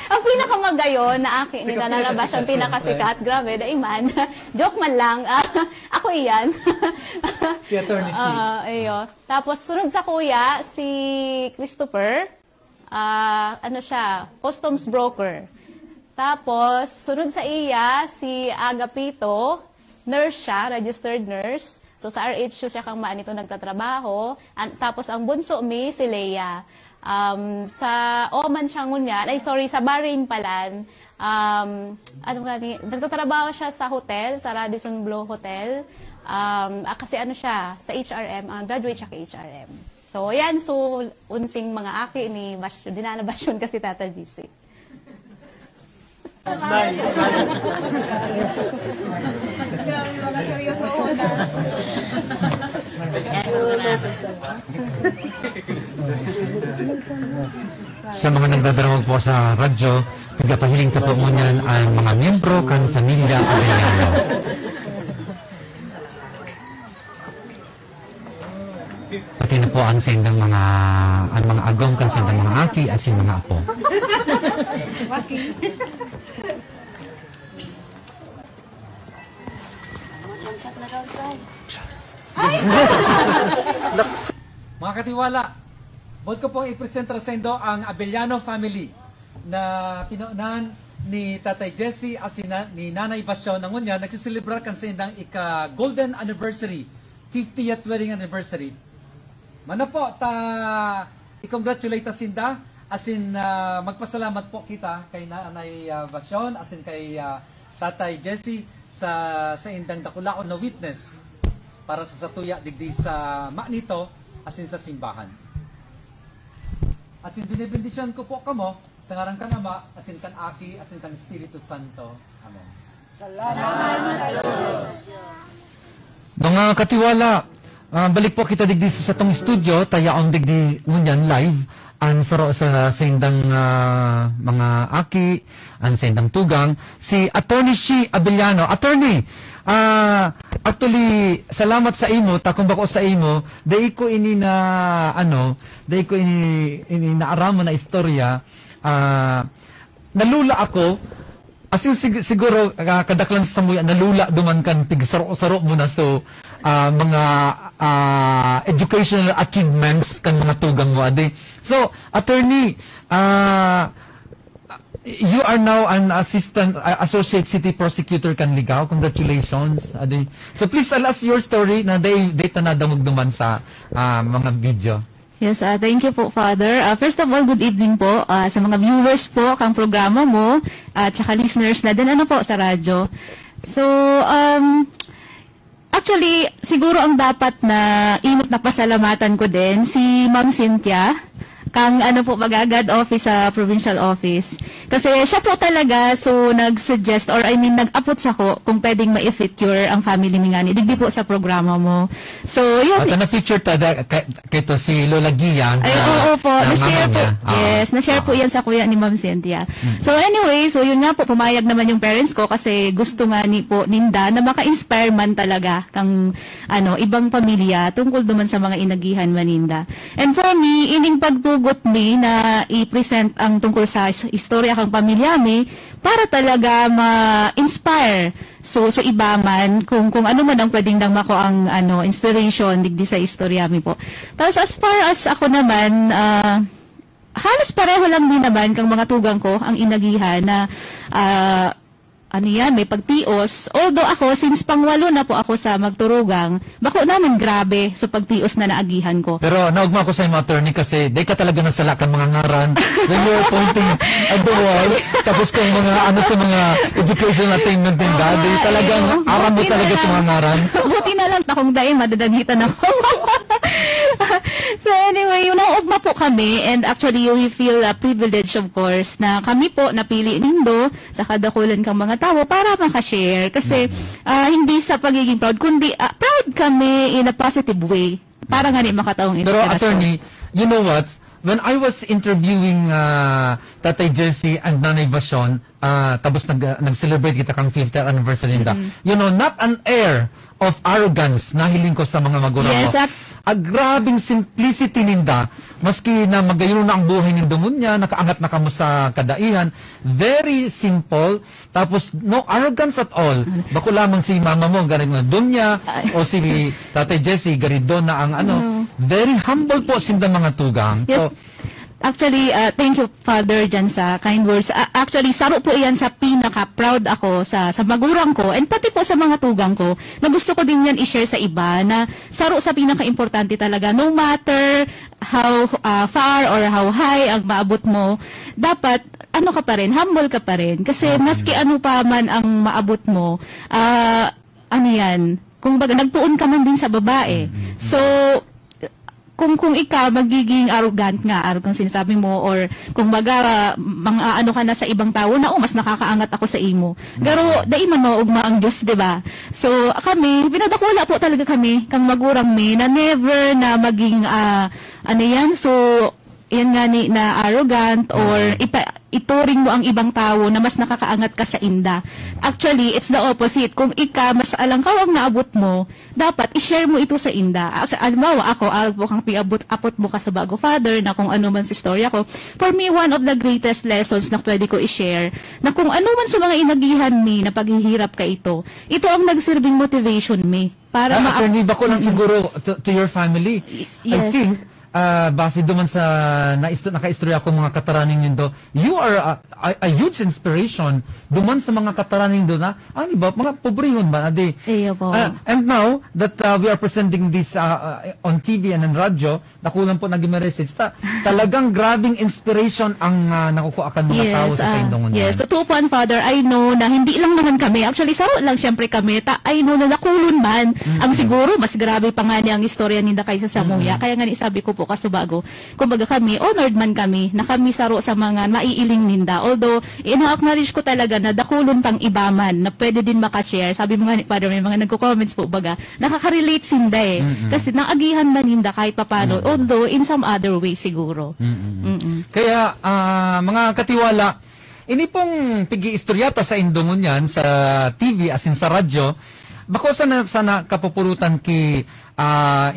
Ang pinakamagayon na akin, nilalabas siyang pinakasikat. Grabe, daiman. Joke man lang. Ako iyan. Si Attorney Shi. Tapos, sunod sa kuya, si Christopher. Customs broker. Tapos, sunod sa iya, si Agapito, nurse siya, registered nurse. So, sa RHU siya kang maan ito nagtatrabaho. Tapos, ang bunso mi, si Leia. Sa Oman siya ngunyan, sa Bahrain palan, nagtatrabaho siya sa hotel, sa Radisson Blu Hotel. Kasi sa HRM, graduate siya kay HRM. So, yan. So, unsing mga aki ni Bastion. Dinalabasyon kasi Tata GC. Smile. Grabe, mga seryoso una. Sa mga nagdadarawag po sa radyo, pagkapahiling ka po ngunyan ang mga miyembro kan Pamilya Abellano. Pati na po ang sendang mga agong kan sendang mga aki at mga apo. Mga katiwala, ba't ko pong i-present sa indo ang Abellano family na pinuunan ni Tatay Jesse as ni Nanay Bastion na ngunyan nagsiselebrar kan sa indang ika-golden anniversary, 50th wedding anniversary. Mana po, i-congratulate ta sinda, magpasalamat po kita kay Nanay Bastion, kay Tatay Jesse sa indang dakulaon na witness para sa satuya digdi sa Magnito sa simbahan. Binibendisyon ko po kamo sa ngaran kan Ama, kan Aki, kan Espiritu Santo. Amen. Salamat sa Diyos. Mga katiwala, balik po kita digdi sa tong studio, tayaong digdi ngunyan live, ang saro sa indang mga aki, ang sa indang tugang, si Attorney Shi Abellano. Attorney, actually, salamat sa imo, takong bako sa imo, dahil ko ini na, dahil ko ini naaramo na istorya, nalula ako, Asin siguro kadaklan sa muya nalula duman kan pigsaro-saro mo na so mga educational achievements kan mga tugang mo ade. So attorney, you are now an assistant associate city prosecutor kan Ligao. Congratulations ade. So please tell us your story na data na damog duman sa mga video. Yes, thank you po, Father. First of all, good evening po sa mga viewers po kang programa mo at saka listeners na din po sa radyo. So, actually, siguro ang dapat na imot na pasalamatan ko din si Ma'am Cynthia, kang magagad office sa provincial office. Kasi siya po talaga nag-suggest or nag-apot sa ko kung pwedeng ma-feature ang family ni Ngani. Digdi po sa programa mo. So, yun. At na-feature kito si Lola Gia. Ay, oo po. Na-share po. Yes, na-share po yan sa kuya ni Ma'am Cynthia. So, anyway, yun nga po, pumayag naman yung parents ko kasi gusto nga po ninda na maka-inspire man talaga kang ibang pamilya tungkol duman sa mga inagihan maninda. And for me, ining pagtugot mi na i-present ang tungkol sa istorya kang pamilya mi para talaga ma-inspire so iba man kung ano man ang pwedeng nang mako ang inspiration digdi sa istorya mi po. Tapos as far as ako naman halos pareho lang din naman kang mga tugang ko ang inagihan na may pagtios. Although ako, since pangwalo na po ako sa magturugang, bako naman grabe sa pagtios na naagihan ko. Pero naugma ko sa mga attorney kasi di ka talaga nasalakan mga ngaran when you're pointing at the wall. Tapos kung mga sa mga educational attainment din dadi, talagang aram mo talaga sa mga ngaran. Buti na lang takong dahil madadagitan ako. So anyway, naugma po kami and actually we feel privileged of course na kami po napili nindo sa kadakulan kang mga tao para makashare kasi hindi sa pagiging proud kundi proud kami in a positive way para nga makataong inspirasyon. Pero attorney, you know what? When I was interviewing Tatay Jesse and Nanay Basyon, tapos nag-celebrate kita kang 50th anniversary nila, you know, not an air of arrogance na hiling ko sa mga magulang yes, mo. Grabing simplicity ninda, maski na magayon na ang buhay nindo niya, nakaangat na kamo sa kadaihan, very simple, tapos no arrogance at all. Bako lamang si mama mo, ganit nga Dunya, o si Tatay Jesse, garido na ang very humble po sinda mga tugang. Yes. So, actually, thank you, Father, dyan sa kind words. Actually, saro po yan sa pinaka-proud ako sa magurang ko and pati po sa mga tugang ko na gusto ko din yan i-share sa iba na saro sa pinaka-importante talaga. No matter how far or how high ang maabot mo, dapat ka pa rin, humble ka pa rin. Kasi maski ano pa man ang maabot mo, kung baga, nagtuon ka man din sa babae. So, kung ikaw magiging arrogant sinasabi mo or kung mga ka na sa ibang tao na mas nakakaangat ako sa imo. Pero dai man maugma ang Diyos, 'di ba? So kami pinadakula po talaga kami kang magurang mi na never na maging so yan nga na arrogant or ituring mo ang ibang tao na mas nakakaangat ka sa inda. Actually, it's the opposite. Kung mas alangkaw ang naabot mo, dapat i-share mo ito sa inda. Alimbawa, ako po kang piabot-apot mo ka sa bago father na kung ano man sa istorya ko. For me, one of the greatest lessons na pwede ko i-share, na kung ano man sa mga inagihan mi na paghihirap ka ito ang nagsirbing motivation mi. Para attorney, bako lang siguro to your family. Yes. I think, base duman sa nakaistorya ko mga kataraning nindo, you are a huge inspiration duman sa mga kataraning do na iba mga pobrehon ba adi. And now that we are presenting this on TV and on radio, nakulang po nag-message talagang grabing inspiration ang nakukuha kan mga tao sa indongon. Yes, totoo po, Father. I know na hindi lang naman kami, actually saro lang syempre kami, I know na nakulon man ang siguro mas grabe pa nga niya ang istorya ninda kaysa sa Muya. Kaya nga sabi ko po kasubago, kumbaga kami, honored man kami na kami saro sa mga maiiling ninda. Although, ina-acknowledge ko talaga na dakulon pang iba man na pwede din makashare. Sabi mo nga ni Father, may mga nagko-comments po baga, nakaka-relate sinda Kasi naagihan man ninda kahit papano, although in some other way siguro. Kaya, mga katiwala, ini pong pigi-istoryata sa indongon yan, sa TV as in sa radyo, bako sana kapupulutan ki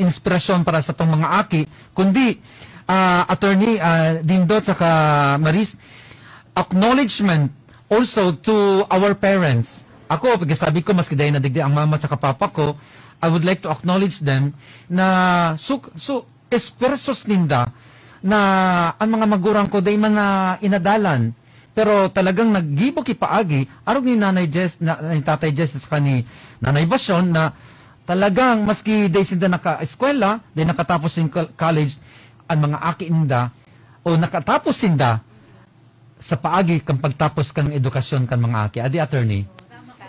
inspirasyon para sa tong mga aki, kundi attorney Dindot saka Maris, acknowledgement also to our parents. Ako, pagkasabi ko, maski dahil nadigdi ang mama at papa ko, I would like to acknowledge them na espersos ninda na ang mga magurang ko dahil man na inadalan. Pero talagang naggibo kipaagi, arog ni Nanay Jess, ni Tatay Jess sa ni Nanay Basyon na talagang maski dahil sinda naka-eskwela, dahil nakatapos in college, ang mga aki ninda, o nakatapos sinda sa paagi kang pagtapos kang edukasyon kan mga aki. Adi, attorney? Tama po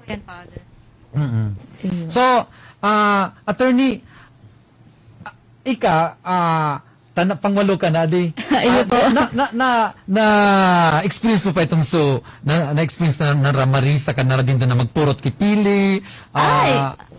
yan, Father. So, attorney, pangwalo ka na, adi. Na-experience mo pa itong na-experience na Ramarisa ka na rin doon na magpurot kipili.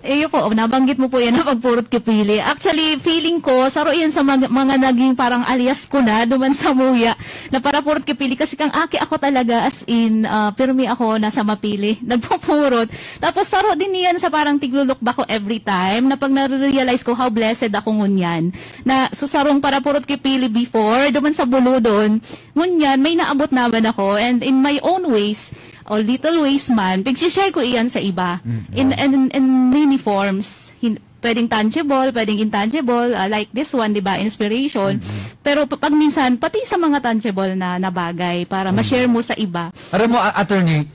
Iyo po, nabanggit mo po yan na pagpurot kipili. Actually, feeling ko, saro yan sa mga naging parang alias ko na, duman sa muya, na para purot kipili. Kasi kang aki ako talaga, as in, pirmi ako nasa mapili, nagpupurot. Tapos saro din yan sa parang tiglulok ba ko every time, na pag na-realize ko how blessed ako ngunyan. Na susarong para purot kipili before, duman sa buludon, ngunyan, may naabot naman ako. And in my own ways, o little ways man, pag-share ko iyan sa iba. In many forms. Pwedeng tangible, pwedeng intangible, like this one, di ba, inspiration. Pero pag minsan, pati sa mga tangible na bagay, para ma-share mo sa iba. Alam mo, attorney,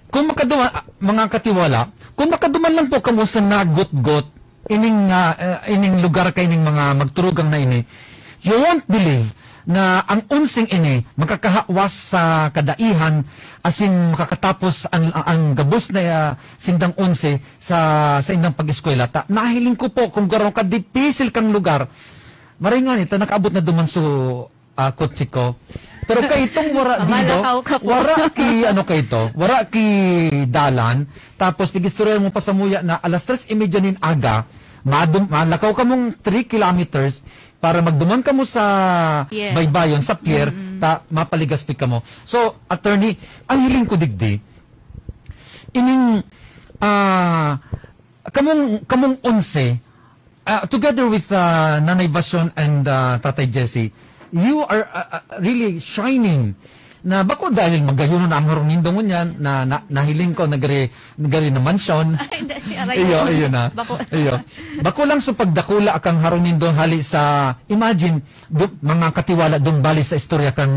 kung makaduman, mga katiwala, kung makaduman lang po kamo sa nagot-got, ining lugar kay ining mga magturugang na ini, you won't believe na ang unsing ini makakahawas sa kadaihan asin makakatapos ang gabos na sindang unse sa indang pag-eskwela. Nahiling ko po kung garo ka dipisil kang lugar. Maringan ito nakaabot na duman so kotse ko. Pero kay itong wara dito, wara ki dalan, tapos pigistorya mo pa sa muya na alas 3:30 nin aga, malakaw ka mong 3 kilometers para magduman ka mo sa baybayon, sa pier, mapaligaspik ka mo. So, attorney, ang hiling ko digdi, ining, kamong onse, together with Nanay Basyon and Tatay Jesse, you are really shining na bako dahil magayon na ang harunindo mo niyan na nahiling ko nagari na mansyon. Iyo na. Bako lang so pagdakula akang harunindo hali sa imagine mga katiwala dong bali sa istorya kan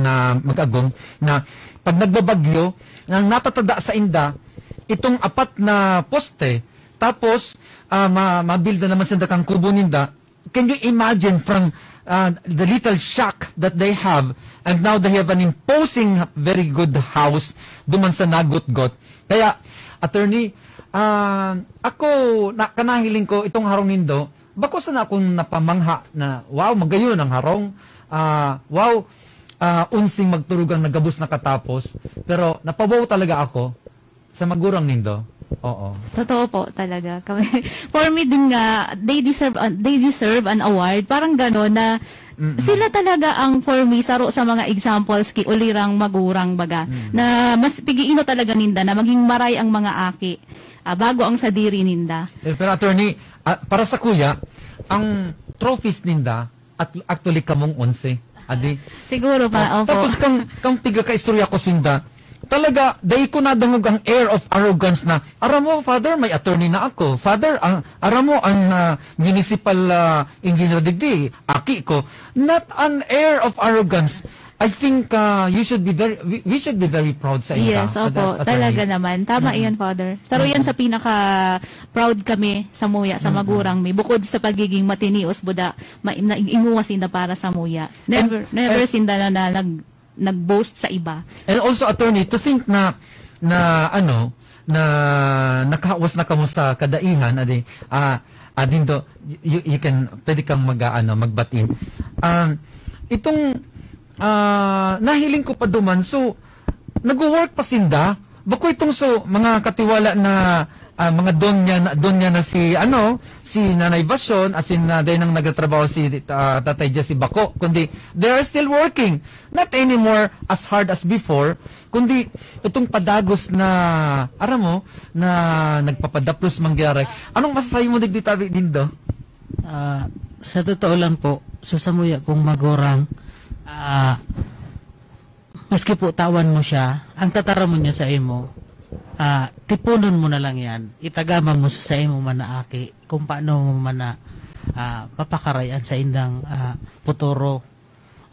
mag-agom na pag nagbabagyo nang natatada sa inda itong apat na poste tapos mabilda naman sa kang kubo ninda. Can you imagine from the little shack that they have, and now they have an imposing, very good house duman sa nagot-got. Kaya, attorney, ako, kanahiling ko itong harong nindo, bako sana akong napamangha na, wow, magayon ang harong, wow, unsing magturugang nagabos na katapos, pero napabaw talaga ako sa magurang nindo. Oo. Totoo po talaga. For me din nga, they deserve an award. Parang gano'n na sila talaga ang for me saro sa mga examples ki ulirang magurang baga na mas pigiino talaga ninda na maging maray ang mga aki bago ang sadiri ninda. Pero attorney, para sa kuya, ang trophies ninda at actually kamong 11. Adi. Siguro pa, opo. Tapos kang piga ka istorya ko sinda. Talaga, dahil ko nadangog ang air of arrogance na, aram mo, Father, may attorney na ako. Father, aram mo, ang municipal engineer digdi, aki ko. Not an air of arrogance. I think we should be very proud sa inyo. Yes, opo, talaga naman. Tama iyan, Father. Saro yan sa pinaka-proud kami sa muya, sa magurang mi. Bukod sa pagiging matinios, buda, inguwas sinda para sa muya. Never sinda na nag-boast sa iba. And also, attorney, to think na nakahawas na kamo sa kadaihan, dindo, you can, pwede kang magbatin. Itong, nahiling ko pa duman, so, nag-work pa sinda, bako itong mga katiwala na, mga donya na si Nanay Basyon, as in, dahil nang nagtatrabaho si Tatay Jesse Bako, kundi, they are still working. Not anymore as hard as before, kundi, itong padagos na, na nagpapadaplos mangyari. Anong masasabi mo digditabi dindo? Sa totoo lang po, susamuya kong magorang, maski po tawan mo siya, ang tatara mo niya sa imo, tipunon mo na lang yan, itagaman mo sa imo manaaki, kung paano mo mana papakarayan sa indang puturo.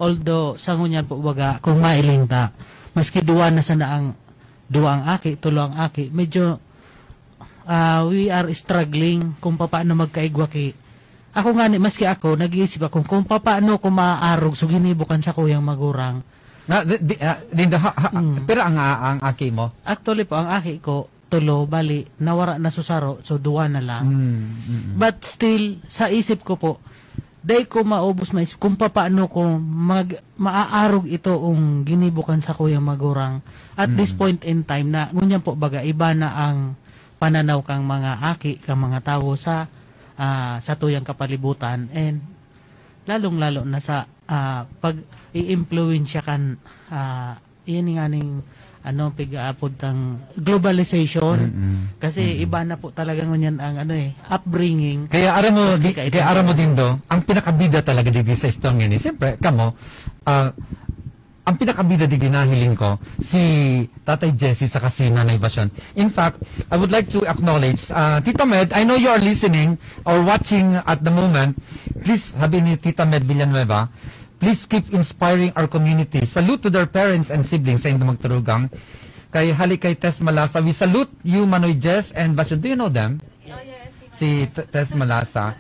Although, sa ngunyan po baga, kung mailing ta, maski duwa na sana ang duwa ang aki, tulo ang aki, medyo we are struggling kung paano magkaigwa ki. Ako nga, maski ako, nag-iisip ako kung paano ko maaarog so ginibukan sa kuyang magurang. Pero ang aki mo? Actually po, ang aki ko, tulo, bali, nawara na susaro, so duwa na lang. But still, sa isip ko po, dahil ko maubos maisip kung paano ko maaarog ito ang ginibukan sa kuyang magurang. At this point in time na, ngunyan po baga, iba na ang pananaw kang mga aki, kang mga tao sa tuyang kapalibutan, and lalong-lalo na sa pag i-influensya kan iyan nga ning pigaapod tang globalization kasi iba na po talaga ngunyan ang upbringing. Kaya aram mo din do, ang pinakabida talaga dito sa istorya ni siyempre kamo ang pinakabida di ginahiling ko si Tatay Jesse sa kasina na Basyon. In fact, I would like to acknowledge Tita Med, I know you are listening or watching at the moment. Please, sabi ni Tita Med Villanueva, please keep inspiring our community. Salute to their parents and siblings sa Indang Magturugang. Kay Halikay Tess Malasa, we salute you, Manoy Jess and Basyon. Do you know them? Oh, yes. Si Tess Malasa.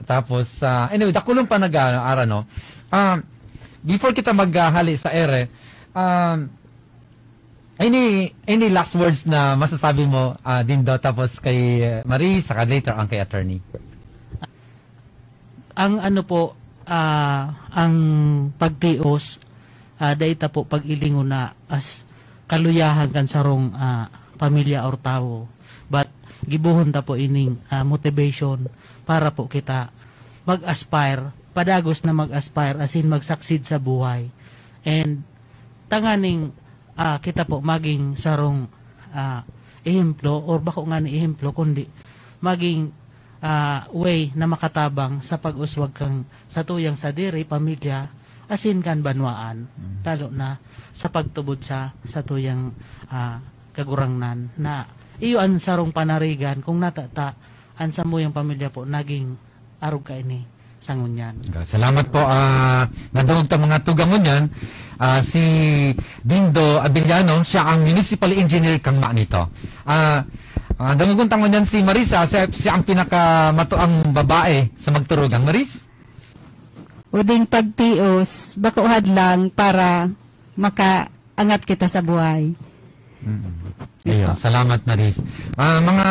Tapos, anyway, dakulong pa nag-aaral, no? Before kita maghali sa ere, any last words na masasabi mo din daw tapos kay Marie, saka later ang kay attorney? Ang ang pagtios, dahita po pag-ilingo na as kaluyahan kan sarong pamilya or tao. But gibuhon ta po ining motivation para po kita mag-aspire, padagos na mag-aspire as in mag-succeed sa buhay. And tanganing kita po maging sarong ehemplo or bako nga ni ehemplo kundi maging way na makatabang sa pag-uswag kang sa tuyang sa diri, pamilya, asin kan banwaan, talo na sa pagtubod sa tuyang kagurangnan na iyo ang sarong panarigan kung natata ang sa muyang pamilya po naging arog ka ini sangunyan. Salamat po. Nadungog ta mga tugangon yan. Si Dindo Abiliano, siya ang municipal engineer kang nito. Dungugon tangon yan si Marisa, siya ang pinakamatuang babae sa Magturugang. Maris? Uding pagtios, bako hadlang para makaangat kita sa buhay. Ayun, salamat Maris. Mga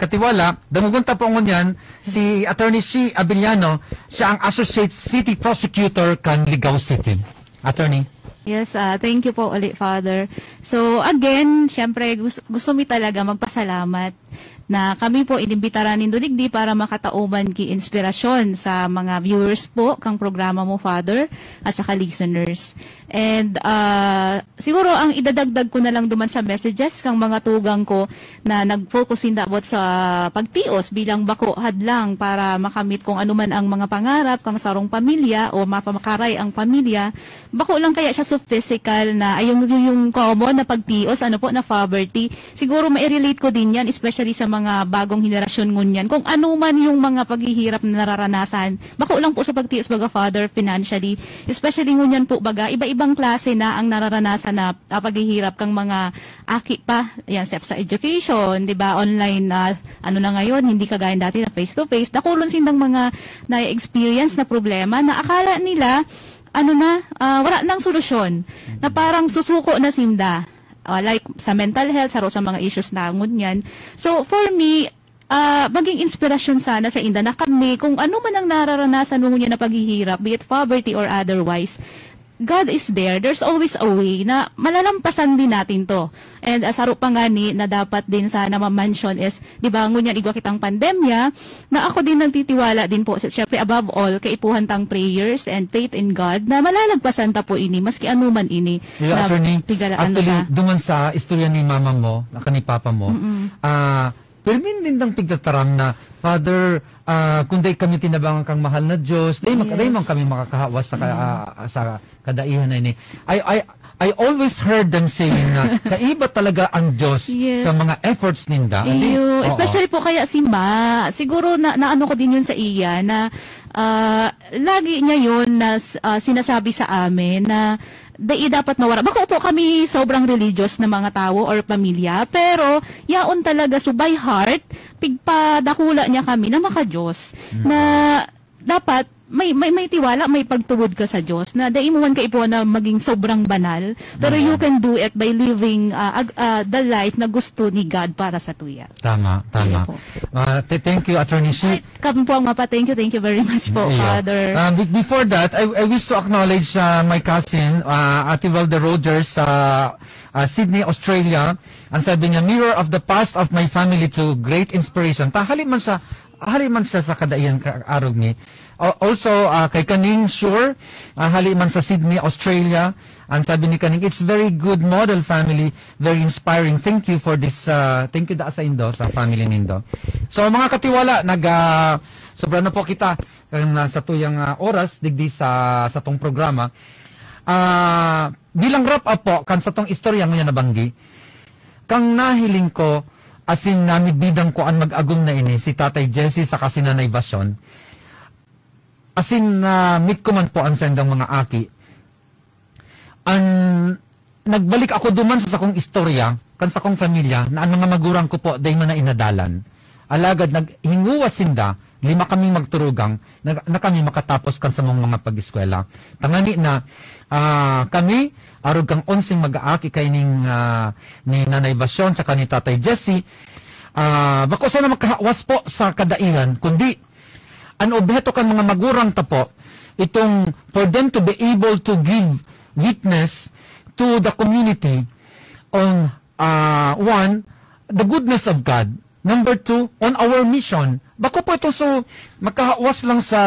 katiwala, damugunta po ngunyan si Attorney Shi Abiliano, siya ang Associate City Prosecutor kan Ligao City. Attorney? Yes, thank you po ulit, Father. So again, syempre gusto mi talaga magpasalamat na kami po inimbitaran ni Dudigdi para makatauban ki inspirasyon sa mga viewers po kang programa mo, Father, at saka listeners. And siguro ang idadagdag ko na lang duman sa messages kang mga tugang ko na nag-focus indabot sa pagtios bilang bako hadlang para makamit kung ano man ang mga pangarap kang sarong pamilya o mapamakaray ang pamilya. Bako lang kaya siya so physical na ay yung common na pagtios, ano po, na poverty. Siguro ma-relate ko din yan, especially sa mga bagong henerasyon ngunyan. Kung ano man yung mga paghihirap na nararanasan, bako lang po sa pagtios baga, Father, financially. Especially ngunyan po baga, iba-ibang klase na ang nararanasan na paghihirap kang mga aki pa, yan, sa education, di ba, online na, ano na ngayon, hindi kagaya dati na face-to-face. Nakulon sindang mga na-experience na problema na akala nila, wala nang solusyon, na parang susuko na sinda. Like sa mental health, sa mga issues na ngunyan. So for me, maging inspirasyon sana sa inda na kami, kung ano man ang nararanasan mo niya na paghihirap, be it poverty or otherwise, God is there. There's always a way na malalampasan din natin to. And saro pa nga ni na dapat din sana ma-mention is, di ba, ngunyan igwa kitang pandemya, na ako din nagtitiwala din po, syempre above all, kaipuhan tang prayers and faith in God na malalagpasan ta po ini, maski anuman ini. Yeah, na attorney, actually, duman sa istorya ni mama mo, ni papa mo, Pirmin din ng pigtataram na, Father, kundi kami tinabangan kang mahal na Diyos, day man kami makakahawas sa kadaihan na ini. I always heard them saying na kaiba talaga ang Diyos sa mga efforts ninda. Especially po kaya si Ma, siguro na ano ko din yun sa iya na lagi niya yun na sinasabi sa amin na dapat mawara. Bako po kami sobrang religious na mga tao or pamilya, pero yaon talaga so by heart, pigpadakula niya kami na maka-Diyos na dapat may tiwala, may pagtuwod ka sa Diyos na daimuman ka ipo na maging sobrang banal, pero you can do it by living the life na gusto ni God para sa tuya. Tama. Thank you, Attorney Shi. Kami po ang thank you very much po, Father. Before that, I wish to acknowledge my cousin, Ate Valda Rogers, Sydney, Australia. Ang sabi niya, mirror of the past of my family to great inspiration. Haliman siya sa kadaihan arog ni. Also, kay Kaning Sure, haliman sa Sydney, Australia. Ang sabi ni Kaning, it's very good model family, very inspiring. Thank you for this, thank you da sa Indo, sa family nindo. So, mga katiwala, sobra na po kita sa tuyang oras, digdi sa tong programa. Bilang wrap up po, kan sa tong istorya nga nabanggi, kang nahiling ko, asin namibidang ko ang mag-agum na ini, si Tatay Jesse sa kasinanay Basyon. Asin meet ko man po ang sendang mga aki. Nagbalik ako duman sa sakong istorya, kan sa akong familia, na ang mga magurang ko po, day man na inadalan. Alagad, naghinguwa sinda, 5 kami magturugang, na kami makatapos kan sa mga pag-eskwela. Tangani na, kami, arog kang 11 mag-aaki kay ni Nanay Basyon, sa ni Tatay Jesse, bako sana makahawas po sa kadaihan, kundi, ang objeto kan mga magurang tapo, itong for them to be able to give witness to the community on one, the goodness of God. Number 2, on our mission. Bako po ito so makahawas lang sa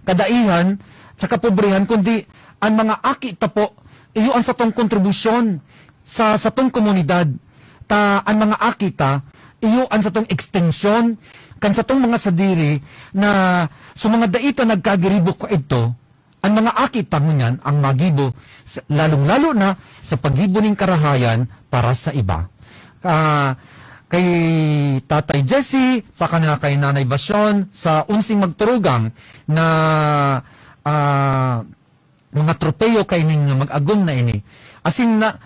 kadaihan, sa kapobrihan, kundi ang mga aki tapo, iyon sa tong kontribusyon sa tong komunidad. Ang mga aki ta, iyon sa tong extension, kan sa tong mga sadiri na sa mga daita nagkagiribok ko ito, ang mga akita mo niyan ang magibo, lalong-lalo na sa pagibo ng karahayan para sa iba. Kay Tatay Jesse, sa kanila kay Nanay Basyon, sa unsing magturugang na mga tropeyo kay ning mag-agum na ini. Asin na,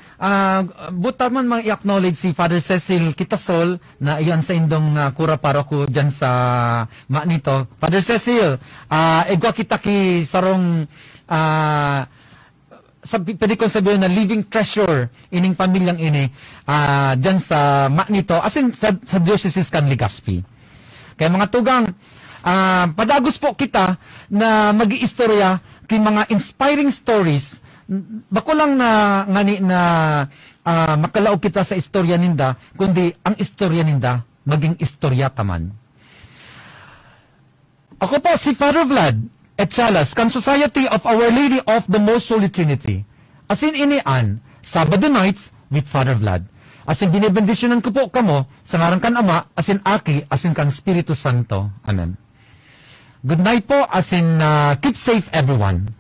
buta man mga i-acknowledge si Father Cecil Kitasol na iyan sa indong kura paroko dyan sa nito. Father Cecil, egwa kita ki sarong, pwede kong sabihin na living treasure ining pamilyang ini dyan sa nito. Asin sa Diocese kan Legazpi. Kaya mga tugang, padagos po kita na mag-iistorya kay mga inspiring stories. Bako lang na ngani na makalaog kita sa istorya ninda, kundi ang istorya ninda maging istorya taman. Ako po si Father Vlad Echalas, kan Society of Our Lady of the Most Holy Trinity. Asin inian, Sabado nights with Father Vlad. Asin binibendisyonan ko po kamo sa ngarang kan Ama, asin Aki, asin kang Espiritu Santo. Amen. Good night po, asin keep safe everyone.